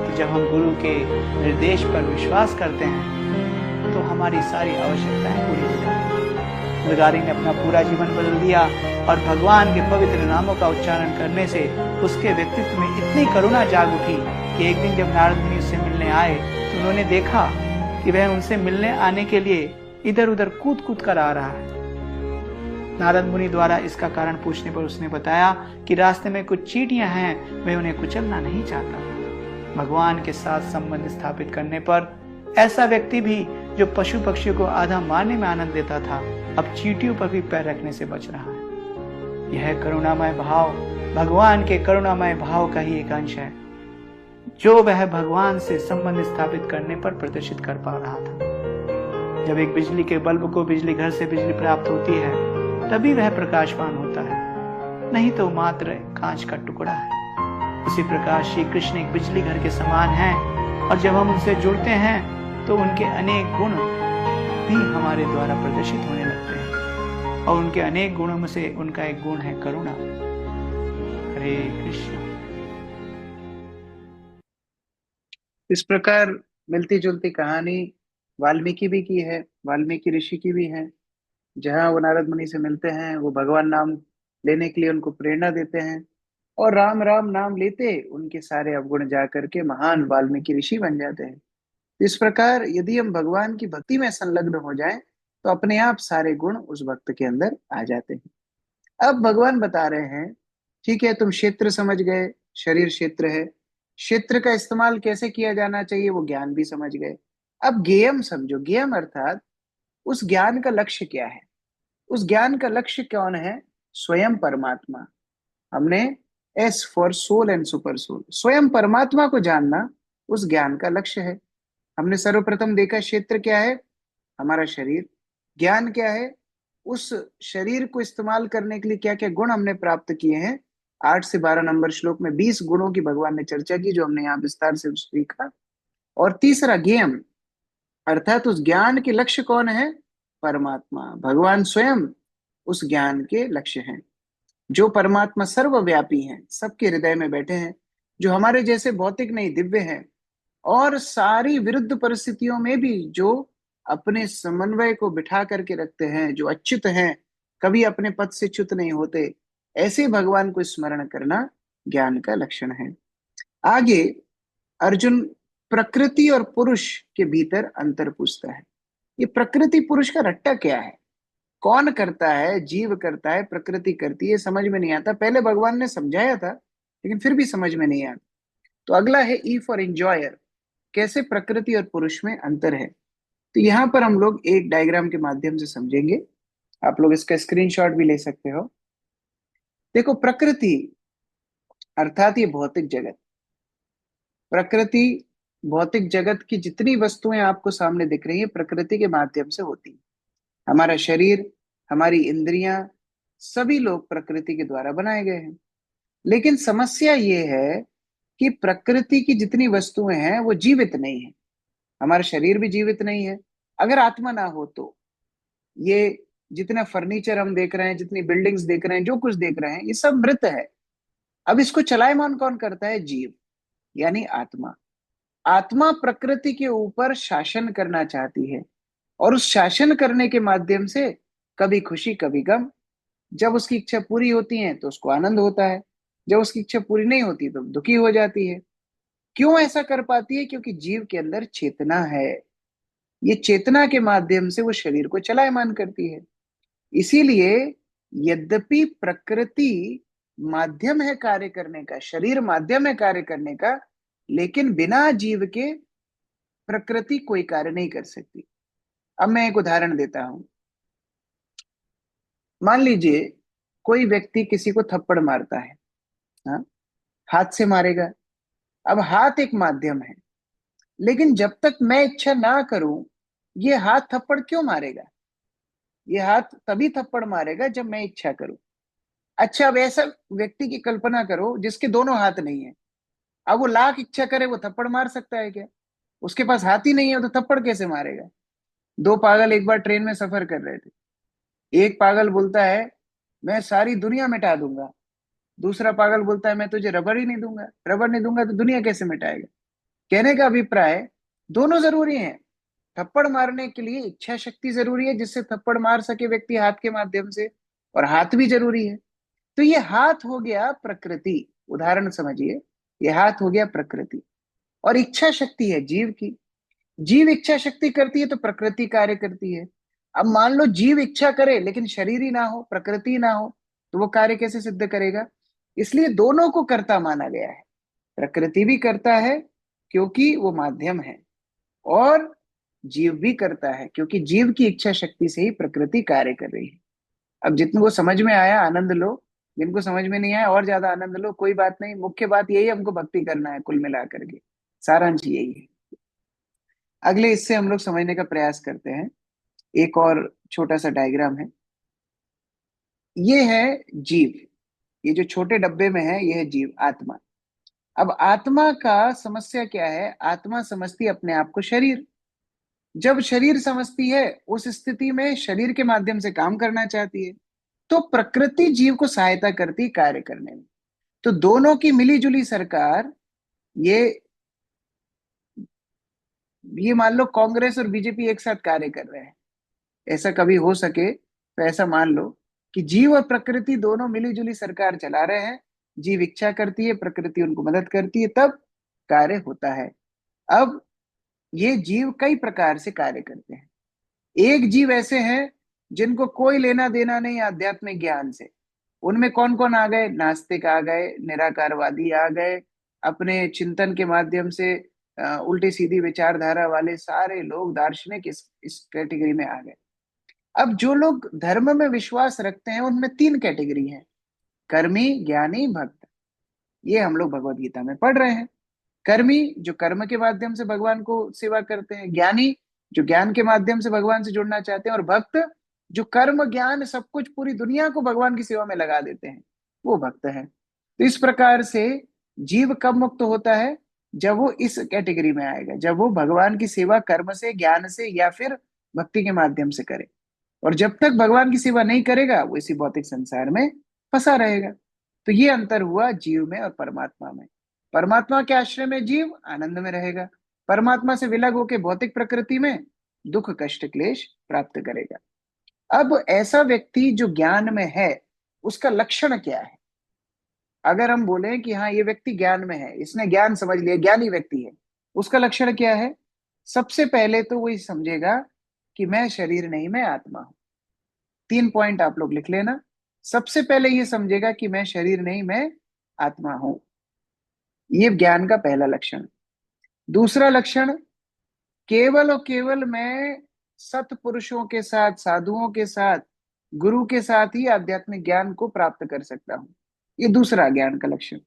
तो जब हम गुरु के निर्देश पर विश्वास करते हैं तो हमारी सारी आवश्यकताएं पूरी हो जाती हैं। मृगारी ने अपना पूरा जीवन बदल दिया और भगवान के पवित्र नामों का उच्चारण करने से उसके व्यक्तित्व में इतनी करुणा जाग उठी कि एक दिन जब नारद मुनि उससे मिलने आए तो उन्होंने देखा कि वह उनसे मिलने आने के लिए इधर उधर कूद कूद कर आ रहा है। नारद मुनि द्वारा इसका कारण पूछने पर उसने बताया कि रास्ते में कुछ चींटियां हैं, वह उन्हें कुचलना नहीं चाहता। भगवान के साथ संबंध स्थापित करने पर ऐसा व्यक्ति भी जो पशु पक्षियों को आधा मारने में आनंद लेता था, अब चींटियों पर भी पैर रखने से बच रहा है। यह करुणामय भाव भगवान के करुणामय भाव का ही एक अंश है जो वह भगवान से संबंध स्थापित करने पर प्रदर्शित कर पा रहा था। जब एक बिजली के बल्ब को बिजली घर से बिजली प्राप्त होती है तभी वह प्रकाशवान होता है, नहीं तो मात्र कांच का टुकड़ा है। उसी प्रकार श्री कृष्ण एक बिजली घर के समान है और जब हम उनसे जुड़ते हैं तो उनके अनेक गुण भी हमारे द्वारा प्रदर्शित होने लगते हैं और उनके अनेक गुणों में से उनका एक गुण है करुणा। हरे कृष्ण। इस प्रकार मिलती जुलती कहानी वाल्मीकि भी की है, वाल्मीकि ऋषि की भी है। जहाँ वो नारद मुनि से मिलते हैं, वो भगवान नाम लेने के लिए उनको प्रेरणा देते हैं और राम राम नाम लेते उनके सारे अवगुण जा करके महान वाल्मीकि ऋषि बन जाते हैं। इस प्रकार यदि हम भगवान की भक्ति में संलग्न हो जाएं तो अपने आप सारे गुण उस भक्त के अंदर आ जाते हैं। अब भगवान बता रहे हैं, ठीक है तुम क्षेत्र समझ गए, शरीर क्षेत्र है, क्षेत्र का इस्तेमाल कैसे किया जाना चाहिए वो ज्ञान भी समझ गए। अब ज्ञेयम समझो। ज्ञेयम अर्थात उस ज्ञान का लक्ष्य क्या है। उस ज्ञान का लक्ष्य कौन है? स्वयं परमात्मा। हमने S for soul and super soul, स्वयं परमात्मा को जानना उस ज्ञान का लक्ष्य है। हमने सर्वप्रथम देखा क्षेत्र क्या है, हमारा शरीर। ज्ञान क्या है, उस शरीर को इस्तेमाल करने के लिए क्या क्या गुण हमने प्राप्त किए हैं। 8 से 12 नंबर श्लोक में 20 गुणों की भगवान ने चर्चा की, जो हमने यहाँ विस्तार से सीखा। और तीसरा ज्ञेयम, अर्थात उस ज्ञान के लक्ष्य कौन है? परमात्मा, भगवान स्वयं उस ज्ञान के लक्ष्य हैं। जो परमात्मा सर्वव्यापी हैं, सबके हृदय में बैठे हैं, जो हमारे जैसे भौतिक नहीं दिव्य हैं और सारी विरुद्ध परिस्थितियों में भी जो अपने समन्वय को बिठा करके रखते हैं, जो अच्युत हैं, कभी अपने पद से च्युत नहीं होते, ऐसे भगवान को स्मरण करना ज्ञान का लक्षण है। आगे अर्जुन प्रकृति और पुरुष के भीतर अंतर पूछता है। ये प्रकृति पुरुष का रट्टा क्या है? कौन करता है? जीव करता है, प्रकृति करती है? समझ में नहीं आता। पहले भगवान ने समझाया था लेकिन फिर भी समझ में नहीं आता। तो अगला है ई फॉर एंजॉयर, कैसे प्रकृति और पुरुष में अंतर है। तो यहाँ पर हम लोग एक डायग्राम के माध्यम से समझेंगे। आप लोग इसका स्क्रीनशॉट भी ले सकते हो। देखो, प्रकृति अर्थात ये भौतिक जगत, प्रकृति भौतिक जगत की जितनी वस्तुएं आपको सामने दिख रही है प्रकृति के माध्यम से होती है। हमारा शरीर, हमारी इंद्रियां, सभी लोग प्रकृति के द्वारा बनाए गए हैं। लेकिन समस्या ये है कि प्रकृति की जितनी वस्तुएं हैं वो जीवित नहीं है। हमारा शरीर भी जीवित नहीं है। अगर आत्मा ना हो तो ये जितना फर्नीचर हम देख रहे हैं, जितनी बिल्डिंग्स देख रहे हैं, जो कुछ देख रहे हैं, ये सब मृत है। अब इसको चलायमान कौन करता है? जीव, यानी आत्मा। आत्मा प्रकृति के ऊपर शासन करना चाहती है और उस शासन करने के माध्यम से कभी खुशी कभी गम। जब उसकी इच्छा पूरी होती है तो उसको आनंद होता है, जब उसकी इच्छा पूरी नहीं होती तो दुखी हो जाती है। क्यों ऐसा कर पाती है? क्योंकि जीव के अंदर चेतना है। ये चेतना के माध्यम से वो शरीर को चलायमान करती है। इसीलिए यद्यपि प्रकृति माध्यम है कार्य करने का, शरीर माध्यम है कार्य करने का, लेकिन बिना जीव के प्रकृति कोई कार्य नहीं कर सकती। अब मैं एक उदाहरण देता हूं। मान लीजिए कोई व्यक्ति किसी को थप्पड़ मारता है, हाँ, हाथ से मारेगा। अब हाथ एक माध्यम है, लेकिन जब तक मैं इच्छा ना करूं, ये हाथ थप्पड़ क्यों मारेगा? ये हाथ तभी थप्पड़ मारेगा जब मैं इच्छा करूं। अच्छा, अब ऐसा व्यक्ति की कल्पना करो जिसके दोनों हाथ नहीं है। अब वो लाख इच्छा करे, वो थप्पड़ मार सकता है क्या? उसके पास हाथ ही नहीं है, तो थप्पड़ कैसे मारेगा? दो पागल एक बार ट्रेन में सफर कर रहे थे। एक पागल बोलता है मैं सारी दुनिया मिटा दूंगा। दूसरा पागल बोलता है मैं तुझे रबर ही नहीं दूंगा, रबर नहीं दूंगा तो दुनिया कैसे मिटाएगा? कहने का अभिप्राय, दोनों जरूरी हैं। थप्पड़ मारने के लिए इच्छा शक्ति जरूरी है, जिससे थप्पड़ मार सके व्यक्ति हाथ के माध्यम से, और हाथ भी जरूरी है। तो ये हाथ हो गया प्रकृति। उदाहरण समझिए, ये हाथ हो गया प्रकृति, और इच्छा शक्ति है जीव की। जीव इच्छा शक्ति करती है तो प्रकृति कार्य करती है। अब मान लो जीव इच्छा करे लेकिन शरीर ही ना हो, प्रकृति ही ना हो, तो वो कार्य कैसे सिद्ध करेगा? इसलिए दोनों को कर्ता माना गया है। प्रकृति भी करता है क्योंकि वो माध्यम है, और जीव भी करता है क्योंकि जीव की इच्छा शक्ति से ही प्रकृति कार्य कर रही है। अब जितने को समझ में आया आनंद लो, जिनको समझ में नहीं आया और ज्यादा आनंद लो, कोई बात नहीं। मुख्य बात यही है, हमको भक्ति करना है कुल मिलाकर के। सारांश यही है। अगले इससे हम लोग समझने का प्रयास करते हैं। एक और छोटा सा डायग्राम है। ये है जीव। ये जो छोटे डब्बे में है, ये है जीव, आत्मा। अब आत्मा का समस्या क्या है? आत्मा समझती है अपने आप को शरीर। जब शरीर समझती है, उस स्थिति में शरीर के माध्यम से काम करना चाहती है। तो प्रकृति जीव को सहायता करती है कार्य करने में। तो दोनों की मिलीजुली सरकार, ये ये मान लो कांग्रेस और बीजेपी एक साथ कार्य कर रहे हैं। ऐसा कभी हो सके तो ऐसा मान लो कि जीव और प्रकृति दोनों मिलीजुली सरकार चला रहे हैं। जीव इच्छा करती है, प्रकृति उनको मदद करती है, तब कार्य होता है। अब ये जीव कई प्रकार से कार्य करते हैं। एक जीव ऐसे हैं जिनको कोई लेना देना नहीं आध्यात्मिक ज्ञान से। उनमें कौन कौन आ गए? नास्तिक आ गए, निराकारवादी आ गए, अपने चिंतन के माध्यम से उल्टी सीधी विचारधारा वाले सारे लोग, दार्शनिक इस कैटेगरी में आ गए। अब जो लोग धर्म में विश्वास रखते हैं, उनमें तीन कैटेगरी हैं: कर्मी, ज्ञानी, भक्त। ये हम लोग भगवत गीता में पढ़ रहे हैं। कर्मी जो कर्म के माध्यम से भगवान को सेवा करते हैं, ज्ञानी जो ज्ञान के माध्यम से भगवान से जुड़ना चाहते हैं, और भक्त जो कर्म ज्ञान सब कुछ पूरी दुनिया को भगवान की सेवा में लगा देते हैं, वो भक्त है। तो इस प्रकार से जीव कब मुक्त होता है? जब वो इस कैटेगरी में आएगा, जब वो भगवान की सेवा कर्म से, ज्ञान से, या फिर भक्ति के माध्यम से करे। और जब तक भगवान की सेवा नहीं करेगा, वो इसी भौतिक संसार में फंसा रहेगा। तो ये अंतर हुआ जीव में और परमात्मा में। परमात्मा के आश्रय में जीव आनंद में रहेगा, परमात्मा से विलग होकर भौतिक प्रकृति में दुख कष्ट क्लेश प्राप्त करेगा। अब ऐसा व्यक्ति जो ज्ञान में है, उसका लक्षण क्या है? अगर हम बोले कि हाँ, ये व्यक्ति ज्ञान में है, इसने ज्ञान समझ लिया, ज्ञानी व्यक्ति है, उसका लक्षण क्या है? सबसे पहले तो वही समझेगा कि मैं शरीर नहीं, मैं आत्मा हूं। तीन पॉइंट आप लोग लिख लेना। सबसे पहले ये समझेगा कि मैं शरीर नहीं, मैं आत्मा हूं। ये ज्ञान का पहला लक्षण। दूसरा लक्षण, केवल और केवल मैं सत्पुरुषों के साथ, साधुओं के साथ, गुरु के साथ ही आध्यात्मिक ज्ञान को प्राप्त कर सकता हूं। ये दूसरा ज्ञान का लक्षण।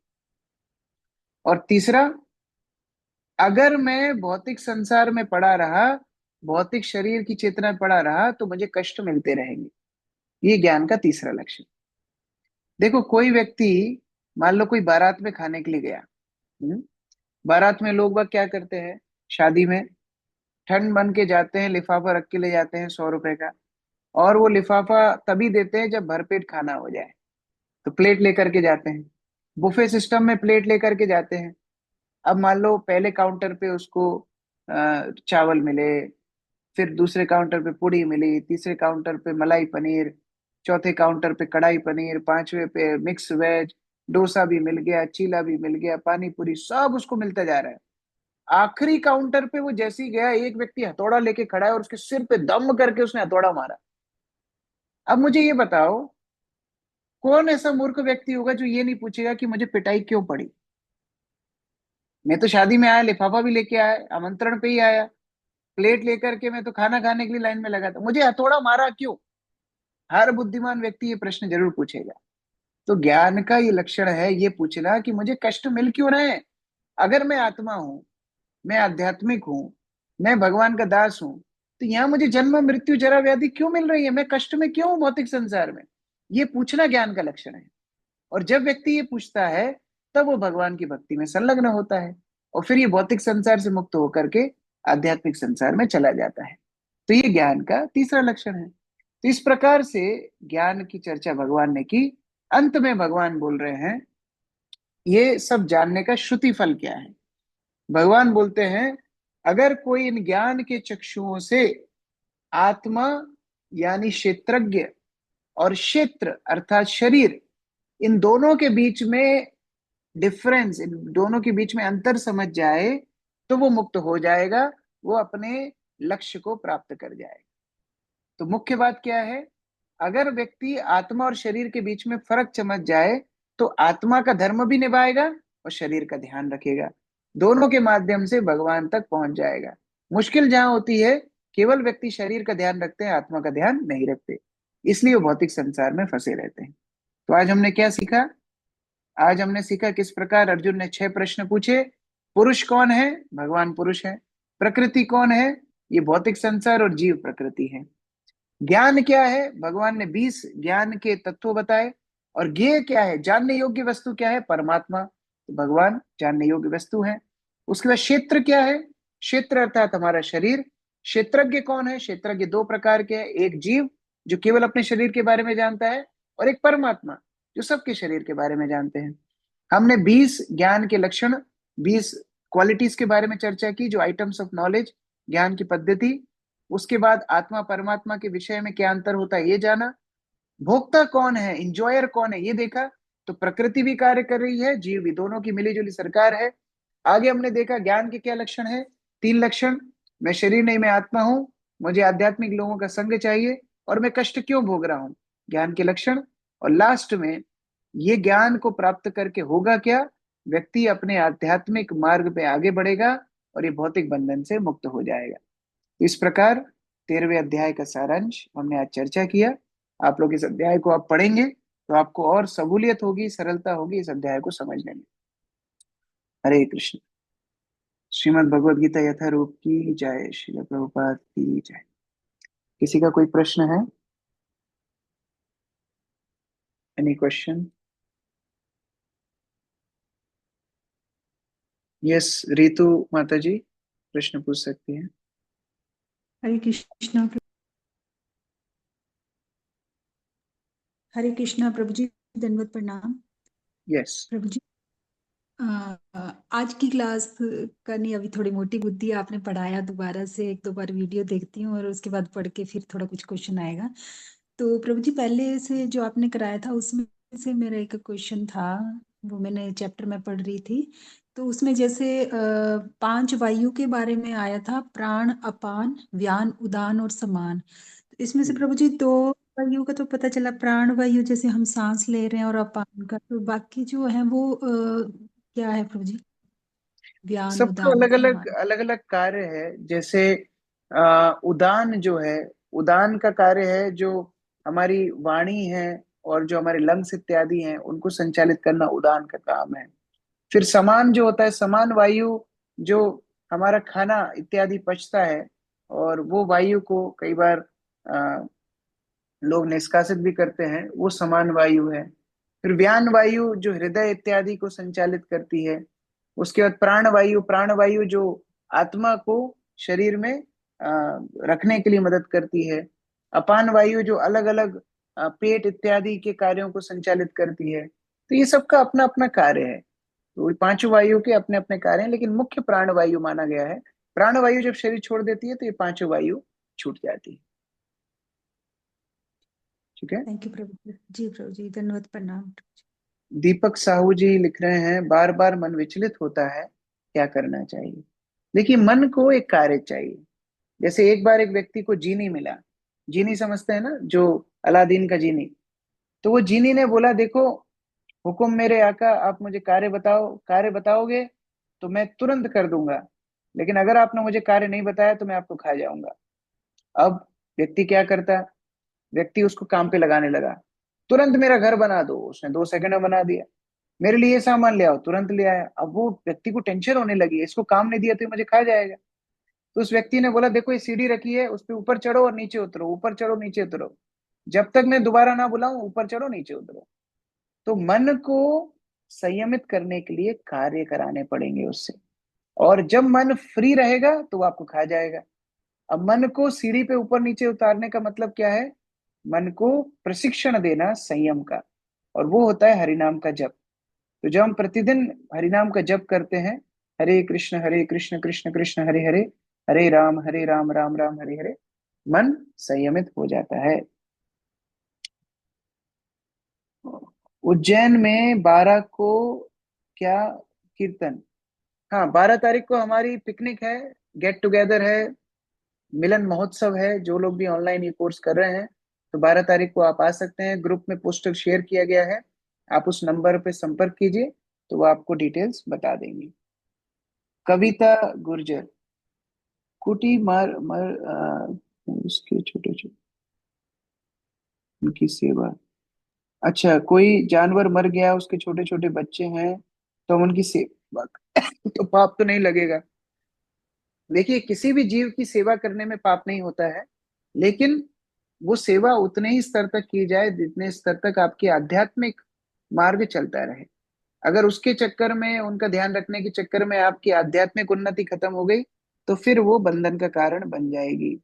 और तीसरा, अगर मैं भौतिक संसार में पड़ा रहा, भौतिक शरीर की चेतना में पड़ा रहा, तो मुझे कष्ट मिलते रहेंगे। ये ज्ञान का तीसरा लक्षण। देखो, कोई व्यक्ति, मान लो कोई बारात में खाने के लिए गया। हम्म, बारात में लोग बाग क्या करते हैं? शादी में ठंड बन के जाते हैं, लिफाफा रख के ले जाते हैं 100 रुपए का। और वो लिफाफा तभी देते हैं जब भरपेट खाना हो जाए, तो प्लेट लेकर के जाते हैं। बुफे सिस्टम में प्लेट लेकर के जाते हैं। अब मान लो पहले काउंटर पे उसको चावल मिले, फिर दूसरे काउंटर पे पूड़ी मिली, तीसरे काउंटर पे मलाई पनीर, चौथे काउंटर पे कढ़ाई पनीर, पांचवे पे मिक्स वेज, डोसा भी मिल गया, चीला भी मिल गया, पानी पूरी, सब उसको मिलता जा रहा है। आखिरी काउंटर पे वो जैसे ही गया, एक व्यक्ति हथौड़ा लेके खड़ा है और उसके सिर पे दम करके उसने हथौड़ा मारा। अब मुझे ये बताओ, कौन ऐसा मूर्ख व्यक्ति होगा जो ये नहीं पूछेगा कि मुझे पिटाई क्यों पड़ी? मैं तो शादी में आया, लिफाफा भी लेके आया, आमंत्रण पे ही आया, प्लेट लेकर के मैं तो खाना खाने के लिए लाइन में लगा था, मुझे हथौड़ा मारा क्यों? हर बुद्धिमान व्यक्ति ये प्रश्न जरूर पूछेगा। तो ज्ञान का ये लक्षण है, ये पूछना कि मुझे कष्ट मिल क्यों रहे हैं। अगर मैं आत्मा हूं, मैं आध्यात्मिक हूँ, मैं भगवान का दास हूँ, तो यहाँ मुझे जन्म मृत्यु जरा व्याधि क्यों मिल रही है, मैं कष्ट में क्यों हूं भौतिक संसार में? ये पूछना ज्ञान का लक्षण है। और जब व्यक्ति ये पूछता है, तब वो भगवान की भक्ति में संलग्न होता है, और फिर ये भौतिक संसार से मुक्त होकर के आध्यात्मिक संसार में चला जाता है। तो ये ज्ञान का तीसरा लक्षण है। तो इस प्रकार से ज्ञान की चर्चा भगवान ने की। अंत में भगवान बोल रहे हैं, ये सब जानने का श्रुति फल क्या है? भगवान बोलते हैं, अगर कोई इन ज्ञान के चक्षुओं से आत्मा यानी क्षेत्रज्ञ और क्षेत्र अर्थात शरीर, इन दोनों के बीच में डिफरेंस, इन दोनों के बीच में अंतर समझ जाए, तो वो मुक्त हो जाएगा, वो अपने लक्ष्य को प्राप्त कर जाएगा। तो मुख्य बात क्या है? अगर व्यक्ति आत्मा और शरीर के बीच में फर्क समझ जाए, तो आत्मा का धर्म भी निभाएगा और शरीर का ध्यान रखेगा, दोनों के माध्यम से भगवान तक पहुंच जाएगा। मुश्किल जहां होती है, केवल व्यक्ति शरीर का ध्यान रखते हैं, आत्मा का ध्यान नहीं रखते, इसलिए वो भौतिक संसार में फंसे रहते हैं। तो आज हमने क्या सीखा? आज हमने सीखा किस प्रकार अर्जुन ने 6 प्रश्न पूछे। पुरुष कौन है? भगवान पुरुष है। प्रकृति कौन है? ये भौतिक संसार और जीव प्रकृति है। ज्ञान क्या है? भगवान ने 20 ज्ञान के तत्व बताए। और ज्ञेय क्या है, जानने योग्य वस्तु क्या है? परमात्मा। तो भगवान जानने योग्य वस्तु है। उसके बाद क्षेत्र क्या है? क्षेत्र अर्थात हमारा शरीर। क्षेत्रज्ञ कौन है? क्षेत्रज्ञ 2 प्रकार के हैं, एक जीव जो केवल अपने शरीर के बारे में जानता है, और एक परमात्मा जो सबके शरीर के बारे में जानते हैं। हमने 20 ज्ञान के लक्षण, 20 क्वालिटीज के बारे में चर्चा की, जो आइटम्स ऑफ नॉलेज, ज्ञान की पद्धति। उसके बाद आत्मा परमात्मा के विषय में क्या अंतर होता है ये जाना। भोक्ता कौन है, इंजॉयर कौन है, ये देखा। तो प्रकृति भी कार्य कर रही है, जीव भी, दोनों की मिलीजुली सरकार है। आगे हमने देखा ज्ञान के क्या लक्षण है, 3 लक्षण। मैं शरीर नहीं, मैं आत्मा हूं, मुझे आध्यात्मिक लोगों का संग चाहिए, और मैं कष्ट क्यों भोग रहा हूं, ज्ञान के लक्षण। और लास्ट में, ये ज्ञान को प्राप्त करके होगा क्या? व्यक्ति अपने आध्यात्मिक मार्ग पे आगे बढ़ेगा और ये भौतिक बंधन से मुक्त हो जाएगा। इस प्रकार 13वें अध्याय का सारांश हमने आज चर्चा किया। आप लोग इस अध्याय को आप पढ़ेंगे तो आपको और सहूलियत होगी, सरलता होगी इस अध्याय को समझने में। हरे कृष्ण। श्रीमद् भगवद गीता यथारूप की जय। श्रील प्रभुपाद की जय। किसी का कोई प्रश्न है? Any question? यस, रितु माता जी प्रश्न पूछ सकती हैं। हरे कृष्णा हरे कृष्णा प्रभु जी, दंडवत प्रणाम। यस। प्रभु जी, आज की क्लास करनी अभी थोड़ी मोटी बुद्धि, आपने पढ़ाया, दोबारा से 1-2 बार वीडियो देखती हूँ और उसके बाद पढ़ के फिर थोड़ा कुछ क्वेश्चन आएगा। तो प्रभु जी, पहले से जो आपने कराया था उसमें से मेरा एक क्वेश्चन था, वो मैंने चैप्टर में पढ़ रही थी। तो उसमें जैसे 5 वायु के बारे में आया था, प्राण, अपान, व्यान, उदान और समान। इसमें से प्रभु जी 2 वायु का तो पता चला, प्राण वायु जैसे हम सांस ले रहे हैं, और अपान का, तो बाकी जो है वो क्या है प्रभु जी? व्यान, सबका उदान, अलग अलग समान। अलग अलग कार्य है। जैसे उदान जो है, उदान का कार्य है जो हमारी वाणी है और जो हमारे लंग्स इत्यादि हैं उनको संचालित करना उदान का काम है। फिर समान जो होता है, समान वायु जो हमारा खाना इत्यादि पचता है, और वो वायु को कई बार लोग निष्कासित भी करते हैं, वो समान वायु है। फिर व्यान वायु जो हृदय इत्यादि को संचालित करती है। उसके बाद प्राण वायु, प्राण वायु जो आत्मा को शरीर में रखने के लिए मदद करती है। अपान वायु जो अलग अलग पेट इत्यादि के कार्यों को संचालित करती है। तो ये सबका अपना अपना कार्य है। तो ये पांचों वायु के अपने अपने कार्य हैं, लेकिन मुख्य प्राण वायु माना गया है। प्राण वायु जब शरीर छोड़ देती है तो ये पांचों वायु छूट जाती है। ठीक है। थैंक यू प्रभु जी। प्रभु जी, धन्यवाद, प्रणाम। दीपक साहू जी लिख रहे हैं, बार बार मन विचलित होता है, क्या करना चाहिए? देखिए, मन को एक कार्य चाहिए। जैसे एक बार एक व्यक्ति को जीनी मिला, जीनी समझते हैं ना, जो अलादीन का जीनी। तो वो जीनी ने बोला, देखो, हुक्म मेरे आका, आप मुझे कार्य बताओ, कार्य बताओगे तो मैं तुरंत कर दूंगा, लेकिन अगर आपने मुझे कार्य नहीं बताया तो मैं आपको खा जाऊंगा। अब व्यक्ति क्या करता? व्यक्ति उसको काम पे लगाने लगा। तुरंत मेरा घर बना दो, उसने 2 सेकंड में बना दिया। मेरे लिए ये सामान ले आओ, तुरंत ले आया। अब वो व्यक्ति को टेंशन होने लगी, इसको काम नहीं दिया तो ये मुझे खा जाएगा। तो उस व्यक्ति ने बोला, देखो ये सीढ़ी रखी है, उस पर ऊपर चढ़ो और नीचे उतरो, ऊपर चढ़ो नीचे उतरो, जब तक मैं दोबारा ना बुलाऊं ऊपर चढ़ो नीचे उतरो। तो मन को संयमित करने के लिए कार्य कराने पड़ेंगे उससे। और जब मन फ्री रहेगा तो वो आपको खा जाएगा। अब मन को सीढ़ी पे ऊपर नीचे उतारने का मतलब क्या है? मन को प्रशिक्षण देना संयम का, और वो होता है हरिनाम का जप। तो जब हम प्रतिदिन हरिनाम का जप करते हैं, हरे कृष्ण कृष्ण कृष्ण हरे हरे, हरे राम राम राम हरे हरे, मन संयमित हो जाता है। उज्जैन में 12 को क्या कीर्तन? हाँ, 12 तारीख को हमारी पिकनिक है, गेट टुगेदर है, मिलन महोत्सव है। जो लोग भी ऑनलाइन ये कोर्स कर रहे हैं, तो 12 तारीख को आप आ सकते हैं। ग्रुप में पोस्टर शेयर किया गया है, आप उस नंबर पे संपर्क कीजिए, तो वो आपको डिटेल्स बता देंगे। कविता गुर्जर, कुटी मर मर उसके छोटे छोटे उनकी सेवा। अच्छा, कोई जानवर मर गया, उसके छोटे छोटे बच्चे हैं, तो हम उनकी सेवा तो पाप तो नहीं लगेगा। देखिए, किसी भी जीव की सेवा करने में पाप नहीं होता है, लेकिन वो सेवा उतने ही स्तर तक की जाए जितने स्तर तक आपकी आध्यात्मिक मार्ग चलता रहे। अगर उसके चक्कर में, उनका ध्यान रखने के चक्कर में आपकी आध्यात्मिक उन्नति खत्म हो गई, तो फिर वो बंधन का कारण बन जाएगी।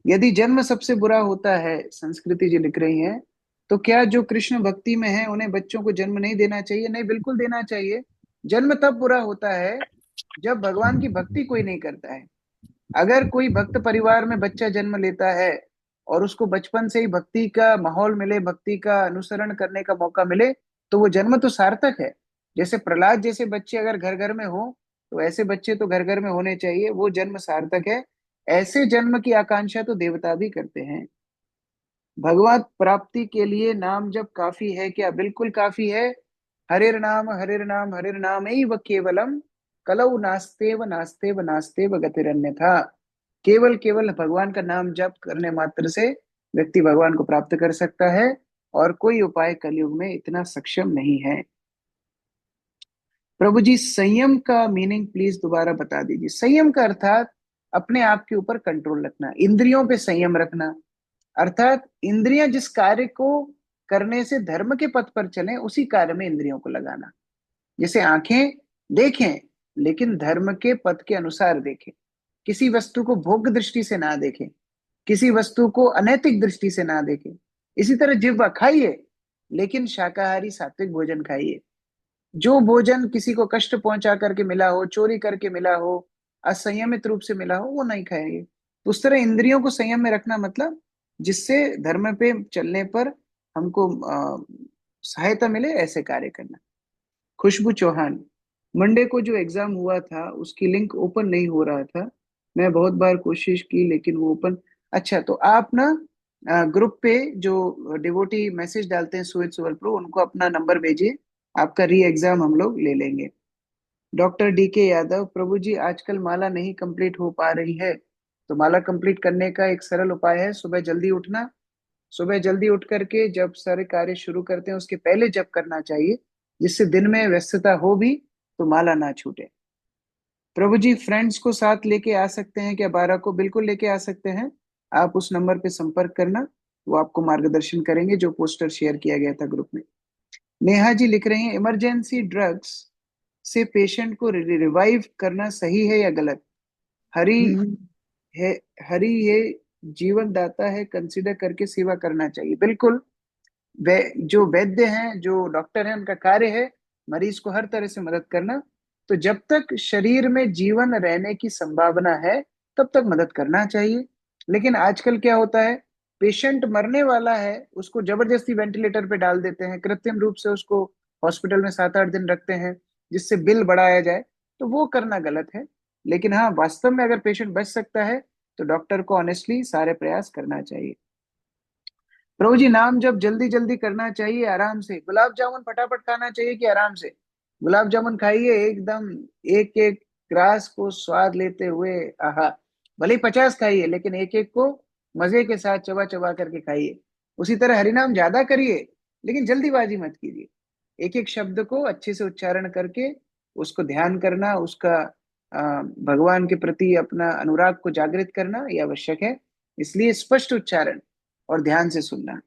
यदि जन्म सबसे बुरा होता है, संस्कृति जी लिख रही हैं, तो क्या जो कृष्ण भक्ति में है उन्हें बच्चों को जन्म नहीं देना चाहिए? नहीं, बिल्कुल देना चाहिए। जन्म तब बुरा होता है जब भगवान की भक्ति कोई नहीं करता है। अगर कोई भक्त परिवार में बच्चा जन्म लेता है और उसको बचपन से ही भक्ति का माहौल मिले, भक्ति का अनुसरण करने का मौका मिले, तो वो जन्म तो सार्थक है। जैसे प्रहलाद जैसे बच्चे अगर घर घर में हो, तो ऐसे बच्चे तो घर घर में होने चाहिए, वो जन्म सार्थक है। ऐसे जन्म की आकांक्षा तो देवता भी करते हैं। भगवत प्राप्ति के लिए नाम जप काफी है क्या? बिल्कुल काफी है। हरिर नाम हरिर नाम एव केवलम, कलौ नास्तेव नास्तेव नास्तेव गतिरन्यथा। केवल केवल भगवान का नाम जप करने मात्र से व्यक्ति भगवान को प्राप्त कर सकता है, और कोई उपाय कलयुग में इतना सक्षम नहीं है। प्रभु जी, संयम का मीनिंग प्लीज दोबारा बता दीजिए। संयम का अर्थात अपने आप के ऊपर कंट्रोल रखना, इंद्रियों पे संयम रखना। अर्थात इंद्रियां जिस कार्य को करने से धर्म के पथ पर चले, उसी कार्य में इंद्रियों को लगाना। जैसे आंखें देखें, लेकिन धर्म के पथ के अनुसार देखें, किसी वस्तु को भोग दृष्टि से ना देखें, किसी वस्तु को अनैतिक दृष्टि से ना देखें। इसी तरह जिह्वा खाइए, लेकिन शाकाहारी सात्विक भोजन खाइए। जो भोजन किसी को कष्ट पहुंचा करके मिला हो, चोरी करके मिला हो, असंयमित रूप से मिला हो, वो नहीं खाएंगे। तो उस तरह इंद्रियों को संयम में रखना मतलब जिससे धर्म पे चलने पर हमको सहायता मिले, ऐसे कार्य करना। खुशबू चौहान, मंडे को जो एग्जाम हुआ था उसकी लिंक ओपन नहीं हो रहा था, मैं बहुत बार कोशिश की लेकिन वो ओपन। अच्छा, तो आप ना ग्रुप पे जो डिवोटी मैसेज डालते हैं सुमित सुवल प्रो, उनको अपना नंबर भेजिए, आपका री एग्जाम हम लोग ले लेंगे। डॉक्टर डी के यादव, प्रभु जी आजकल माला नहीं कंप्लीट हो पा रही है, तो माला कंप्लीट करने का एक सरल उपाय है सुबह जल्दी उठना। सुबह जल्दी उठ करके जब सारे कार्य शुरू करते हैं उसके पहले जप करना चाहिए, जिससे दिन में व्यस्तता हो भी तो माला ना छूटे। प्रभु जी, फ्रेंड्स को साथ लेके आ सकते हैं क्या 12 को? बिल्कुल लेके आ सकते हैं। आप उस नंबर पे संपर्क करना, वो आपको मार्गदर्शन करेंगे, जो पोस्टर शेयर किया गया था ग्रुप में। नेहा जी लिख रही हैं, इमरजेंसी ड्रग्स से पेशेंट को रिवाइव करना सही है या गलत? हरी हम्म। है, हरी ये जीवन दाता है, कंसिडर करके सेवा करना चाहिए। बिल्कुल। वे जो वैद्य हैं, जो डॉक्टर हैं, उनका कार्य है मरीज को हर तरह से मदद करना। तो जब तक शरीर में जीवन रहने की संभावना है, तब तक मदद करना चाहिए। लेकिन आजकल क्या होता है, पेशेंट मरने वाला है, उसको जबरदस्ती वेंटिलेटर पे डाल देते हैं, कृत्रिम रूप से उसको हॉस्पिटल में 7-8 दिन रखते हैं, जिससे बिल बढ़ाया जाए। तो वो करना गलत है। लेकिन हाँ, वास्तव में अगर पेशेंट बच सकता है, तो डॉक्टर को ऑनेस्टली सारे प्रयास करना चाहिए। प्रभु जी, नाम जब जल्दी जल्दी करना चाहिए आराम से, गुलाब जामुन फटाफट खाना चाहिए कि आराम से? गुलाब जामुन खाइए एकदम, एक एक ग्रास को स्वाद लेते हुए, आहा। भले ही 50 खाइए, लेकिन एक एक को मजे के साथ चबा चबा करके खाइए। उसी तरह हरिनाम ज्यादा करिए, लेकिन जल्दीबाजी मत कीजिए। एक एक शब्द को अच्छे से उच्चारण करके उसको ध्यान करना, उसका भगवान के प्रति अपना अनुराग को जागृत करना ये आवश्यक है। इसलिए स्पष्ट उच्चारण और ध्यान से सुनना।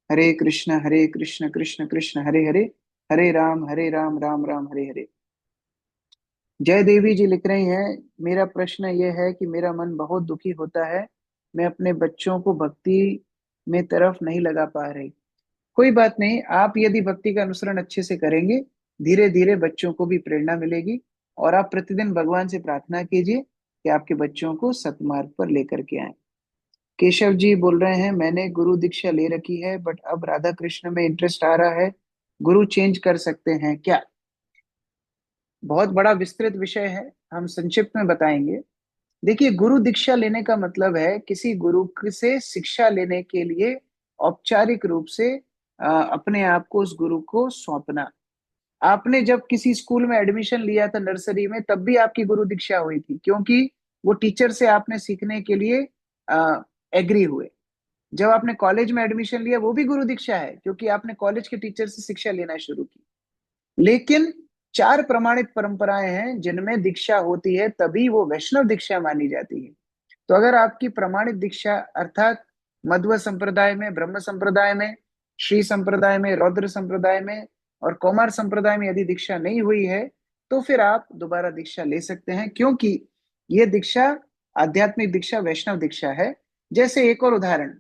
हरे कृष्ण कृष्ण कृष्ण हरे हरे, हरे राम राम राम हरे हरे। जय देवी जी लिख रही हैं, मेरा प्रश्न यह है कि मेरा मन बहुत दुखी होता है, मैं अपने बच्चों को भक्ति में तरफ नहीं लगा पा रही। कोई बात नहीं, आप यदि भक्ति का अनुसरण अच्छे से करेंगे, धीरे धीरे बच्चों को भी प्रेरणा मिलेगी। और आप प्रतिदिन भगवान से प्रार्थना कीजिए कि आपके बच्चों को सतमार्ग पर लेकर के आए। केशव जी बोल रहे हैं, मैंने गुरु दीक्षा ले रखी है बट अब राधा कृष्ण में इंटरेस्ट आ रहा है, गुरु चेंज कर सकते हैं क्या? बहुत बड़ा विस्तृत विषय है, हम संक्षिप्त में बताएंगे। देखिए, गुरु दीक्षा लेने का मतलब है किसी गुरु से शिक्षा लेने के लिए औपचारिक रूप से अपने आप को उस गुरु को सौंपना। आपने जब किसी स्कूल में एडमिशन लिया था नर्सरी में, तब भी आपकी गुरु दीक्षा हुई थी, क्योंकि वो टीचर से आपने सीखने के लिए एग्री हुए। जब आपने कॉलेज में एडमिशन लिया, वो भी गुरु दीक्षा है, क्योंकि आपने कॉलेज के टीचर से शिक्षा लेना शुरू की। लेकिन चार प्रमाणित परंपराएं हैं जिनमें दीक्षा होती है, तभी वो वैष्णव दीक्षा मानी जाती है। तो अगर आपकी प्रमाणित दीक्षा अर्थात मध्व संप्रदाय में, ब्रह्म संप्रदाय में, श्री संप्रदाय में, रौद्र संप्रदाय में और कौमार संप्रदाय में यदि दीक्षा नहीं हुई है, तो फिर आप दोबारा दीक्षा ले सकते हैं, क्योंकि ये दीक्षा आध्यात्मिक दीक्षा वैष्णव दीक्षा है। जैसे एक और उदाहरण,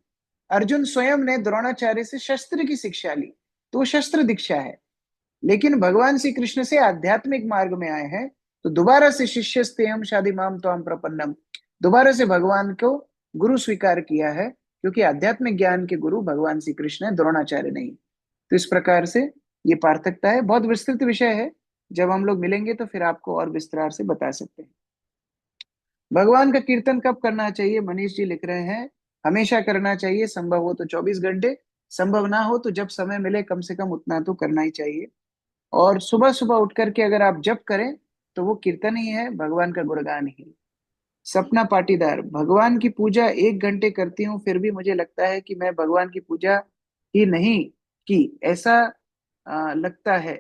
अर्जुन स्वयं ने द्रोणाचार्य से शस्त्र की शिक्षा ली, तो वो शस्त्र दीक्षा है। लेकिन भगवान श्री कृष्ण से आध्यात्मिक मार्ग में आए हैं, तो दोबारा से शिष्यस्तेयम शादी माम त्वाम प्रपन्नम, दोबारा से भगवान को गुरु स्वीकार किया है, क्योंकि आध्यात्मिक ज्ञान के गुरु भगवान श्री कृष्ण है, द्रोणाचार्य नहीं। तो इस प्रकार से ये पार्थक्यता है, बहुत विस्तृत विषय है। जब हम लोग मिलेंगे तो फिर आपको और विस्तार से बता सकते हैं। भगवान का कीर्तन कब करना चाहिए, मनीष जी लिख रहे हैं, हमेशा करना चाहिए, संभव हो तो 24 घंटे, संभव ना हो तो जब समय मिले कम से कम उतना तो करना ही चाहिए। और सुबह सुबह उठ करके अगर आप जप करें तो वो कीर्तन ही है, भगवान का गुणगान ही। सपना पाटीदार, भगवान की पूजा 1 घंटे करती हूँ, फिर भी मुझे लगता है कि मैं भगवान की पूजा ही नहीं की, ऐसा लगता है।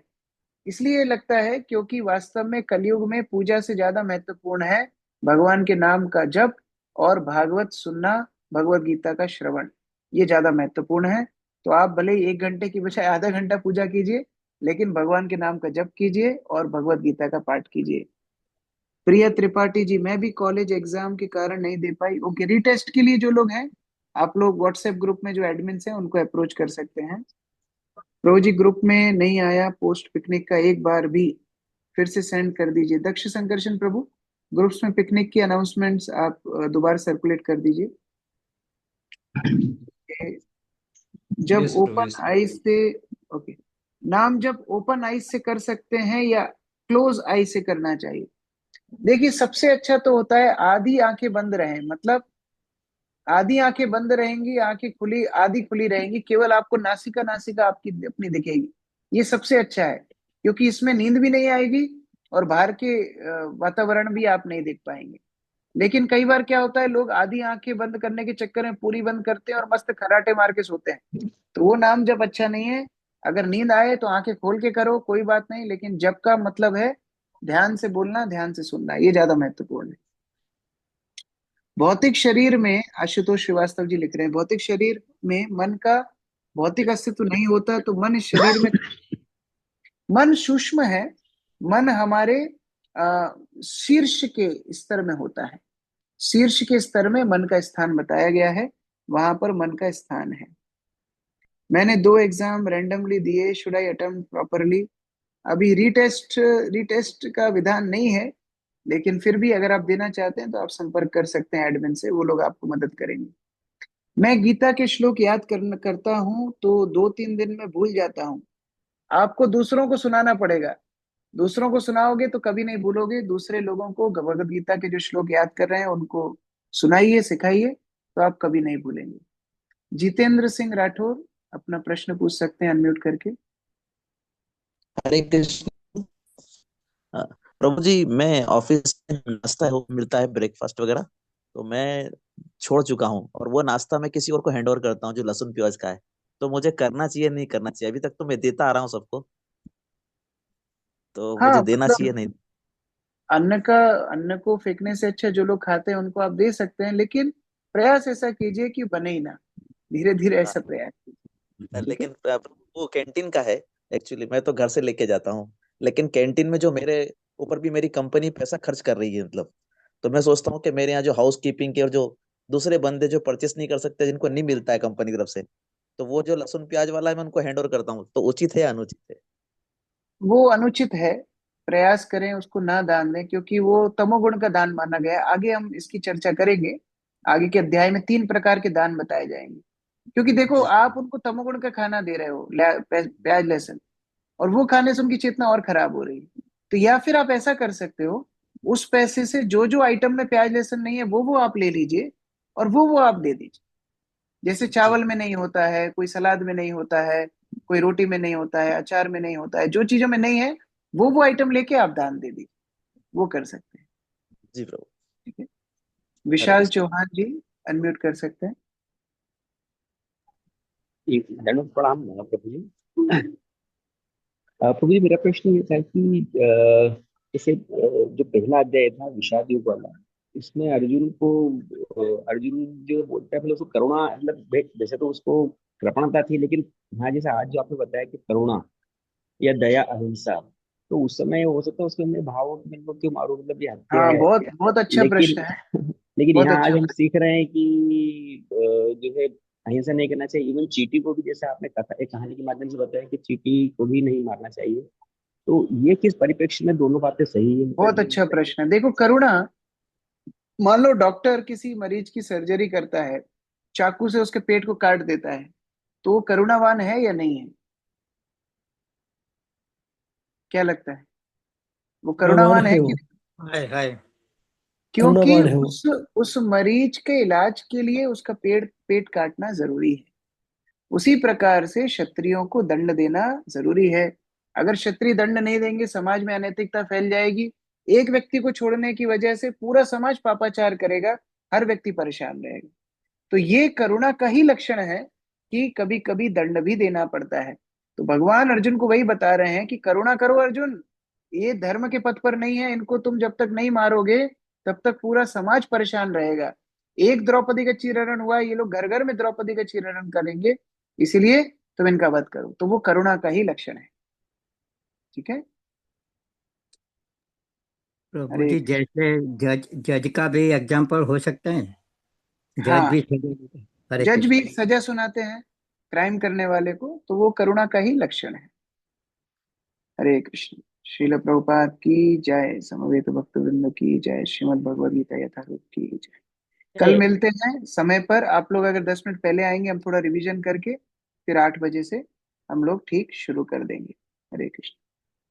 इसलिए लगता है क्योंकि वास्तव में कलयुग में पूजा से ज्यादा महत्वपूर्ण है भगवान के नाम का जप और भागवत सुनना, भगवत गीता का श्रवण, ये ज्यादा महत्वपूर्ण है। तो आप भले ही 1 घंटे की बजाय आधा घंटा पूजा कीजिए, लेकिन भगवान के नाम का जप कीजिए और भगवत गीता का पाठ कीजिए। प्रिया त्रिपाठी जी, मैं भी कॉलेज एग्जाम के कारण नहीं दे पाई। ओके, रीटेस्ट के लिए जो लोग हैं, आप लोग व्हाट्सएप ग्रुप में जो एडमिन्स हैं उनको अप्रोच कर सकते हैं। प्रभु जी, ग्रुप में नहीं आया पोस्ट पिकनिक का, एक बार भी फिर से सेंड कर दीजिए। दक्ष संकर्षण प्रभु, ग्रुप्स में पिकनिक की अनाउंसमेंट्स आप दोबारा सर्कुलेट कर दीजिए। ए, जब यस प्रभु, ओपन यस आईज से, ओके, नाम जब ओपन आईज से कर सकते हैं या क्लोज आई से करना चाहिए? देखिए, सबसे अच्छा तो होता है आधी आंखें बंद रहें, मतलब आधी आंखें बंद रहेंगी, आंखें खुली आधी खुली रहेंगी, केवल आपको नासिका नासिका आपकी अपनी दिखेगी, ये सबसे अच्छा है, क्योंकि इसमें नींद भी नहीं आएगी और बाहर के वातावरण भी आप नहीं देख पाएंगे। लेकिन कई बार क्या होता है, लोग आधी आंखें बंद करने के चक्कर में पूरी बंद करते हैं और मस्त खराटे मार के सोते हैं, तो वो नाम जब अच्छा नहीं है। अगर नींद आए तो आंखें खोल के करो, कोई बात नहीं, लेकिन जब का मतलब है ध्यान से बोलना, ध्यान से सुनना, ये ज्यादा महत्वपूर्ण है। भौतिक शरीर में, आशुतोष श्रीवास्तव जी लिख रहे हैं, भौतिक शरीर में मन का भौतिक अस्तित्व नहीं होता, तो मन इस शरीर में, मन सूक्ष्म है, मन हमारे शीर्ष के स्तर में होता है, शीर्ष के स्तर में मन का स्थान बताया गया है, वहां पर मन का स्थान है। मैंने 2 एग्जाम रैंडमली दिए, शुड आई अटेम्प्ट प्रॉपरली? अभी रीटेस्ट रीटेस्ट का विधान नहीं है, लेकिन फिर भी अगर आप देना चाहते हैं तो आप संपर्क कर सकते हैं एडमिन से, वो लोग आपको मदद करेंगे। मैं गीता के श्लोक याद करता हूँ तो 2-3 दिन में भूल जाता हूँ। आपको दूसरों को सुनाना पड़ेगा, दूसरों को सुनाओगे तो कभी नहीं भूलोगे। दूसरे लोगों को भगवद गीता के जो श्लोक याद कर रहे हैं उनको सुनाइए, सिखाइए, तो आप कभी नहीं भूलेंगे। जितेंद्र सिंह राठौर अपना प्रश्न पूछ सकते हैं अनम्यूट करके। हरे कृष्ण। प्रभु जी, मैं ऑफिस में नाश्ता हो मिलता है, ब्रेकफास्ट वगैरह, तो मैं छोड़ चुका हूँ और वो नाश्ता मैं किसी और को हैंड ओवर करता हूँ जो लहसुन प्याज का है। तो मुझे करना चाहिए नहीं करना चाहिए? अभी तक तो मैं देता आ रहा हूँ सबको। तो हाँ मुझे देना चाहिए मतलब नहीं? अन्न का, अन्न को फेंकने से अच्छा जो लोग खाते हैं उनको आप दे सकते हैं, लेकिन प्रयास ऐसा कीजिए कि बने ही ना, धीरे धीरे ऐसा हाँ, प्रयास कीजिए। ठीक है। लेकिन वो कैंटीन का है। एक्चुअली मैं तो घर से लेके जाता हूँ, लेकिन कैंटीन में जो मेरे ऊपर भी मेरी कंपनी पैसा खर्च कर रही है, मतलब। तो मैं सोचता हूँ कि मेरे यहाँ जो हाउस कीपिंग के और जो दूसरे बंदे जो परचेस नहीं कर सकते, जिनको नहीं मिलता है कंपनी की तरफ से, तो वो जो लहसुन प्याज वाला है मैं उनको हैंड ओवर करता हूँ, तो उचित है या अनुचित है? वो अनुचित है। प्रयास करें उसको ना दान दें, क्योंकि वो तमोगुण का दान माना गया है। आगे हम इसकी चर्चा करेंगे। आगे के अध्याय में 3 प्रकार के दान बताए जाएंगे। क्योंकि देखो, जी। आप उनको तमोगुण का खाना दे रहे हो, प्याज लहसुन, और वो खाने से उनकी चेतना और खराब हो रही है। तो या फिर आप ऐसा कर सकते हो, उस पैसे से जो जो आइटम में प्याज लहसुन नहीं है वो आप ले लीजिए, और वो आप दे दीजिए। जैसे जी। चावल में नहीं होता है, कोई सलाद में नहीं होता है, कोई रोटी में नहीं होता है, अचार में नहीं होता है, जो चीजों में नहीं है वो आइटम लेके आप दान दे दीजिए। वो कर सकते हैं। जी प्रभु। ठीक है। हरे विशाल कृष्ण। चौहान जी, अनम्यूट कर सकते हैं। दंडवत प्रणाम प्रभु जी। प्रभु जी, मेरा प्रश्न ये था कि जैसे जो पहला अध्याय था विषाद युग वाला, इसमें अर्जुन को अर्जुन जो बोलता है, मतलब उसको करुणा, मतलब वैसे तो उसको कृपणता थी, लेकिन हाँ जैसे आज जो आपने बताया कि करुणा या दया अहिंसा, तो उस समय हो सकता है उसके अंदर भाव में मतलब क्यों मारो, मतलब ये हत्या हाँ, है। बहुत बहुत अच्छा लेकिन प्रश्न है। लेकिन बहुत यहाँ आज अच्छा हम प्रश्न। सीख रहे हैं कि जो है अहिंसा नहीं करना चाहिए। इवन चींटी को भी, जैसे आपने कथा एक कहानी के माध्यम से बताया कि चींटी को भी नहीं मारना चाहिए। तो ये किस परिप्रेक्ष्य में दोनों बातें सही है, मतलब बहुत ये अच्छा प्रश्न है। देखो, करुणा, मान लो डॉक्टर किसी मरीज की सर्जरी करता है, चाकू से उसके पेट को काट देता है, तो वो करुणावान है या नहीं है? क्या लगता है? वो करुणावान करुणावान है है कि वो। नहीं? है। क्योंकि करुणावान है वो। उस मरीज के इलाज के लिए उसका पेट पेट काटना जरूरी है। उसी प्रकार से क्षत्रियों को दंड देना जरूरी है। अगर क्षत्रिय दंड नहीं देंगे, समाज में अनैतिकता फैल जाएगी। एक व्यक्ति को छोड़ने की वजह से पूरा समाज पापाचार करेगा, हर व्यक्ति परेशान रहेगा। तो ये करुणा का ही लक्षण है कि कभी कभी दंड भी देना पड़ता है। तो भगवान अर्जुन को वही बता रहे हैं कि करुणा करो अर्जुन, ये धर्म के पथ पर नहीं है, इनको तुम जब तक नहीं मारोगे तब तक पूरा समाज परेशान रहेगा। एक द्रौपदी का चीरहरण हुआ, ये लोग घर घर में द्रौपदी का चीरहरण करेंगे, इसीलिए तुम इनका वध करो। तो वो करुणा का ही लक्षण है। ठीक है। प्रभु हरे जी, कृष्ण। जैसे जज जज का भी एग्जाम्पल हो सकते हैं। जज हाँ, भी सजा देते हैं। हरे जज भी कृष्ण। सजा सुनाते हैं क्राइम करने वाले को, तो वो करुणा का ही लक्षण है। हरे कृष्ण। श्रील प्रभुपाद की जय, समवेत भक्तवृंद की जय, श्रीमद् भगवद गीता यथारूप की जय। कल मिलते हैं समय पर। आप लोग अगर 10 मिनट पहले आएंगे, हम थोड़ा रिवीजन करके फिर 8 बजे से हम लोग ठीक शुरू कर देंगे। हरे कृष्ण।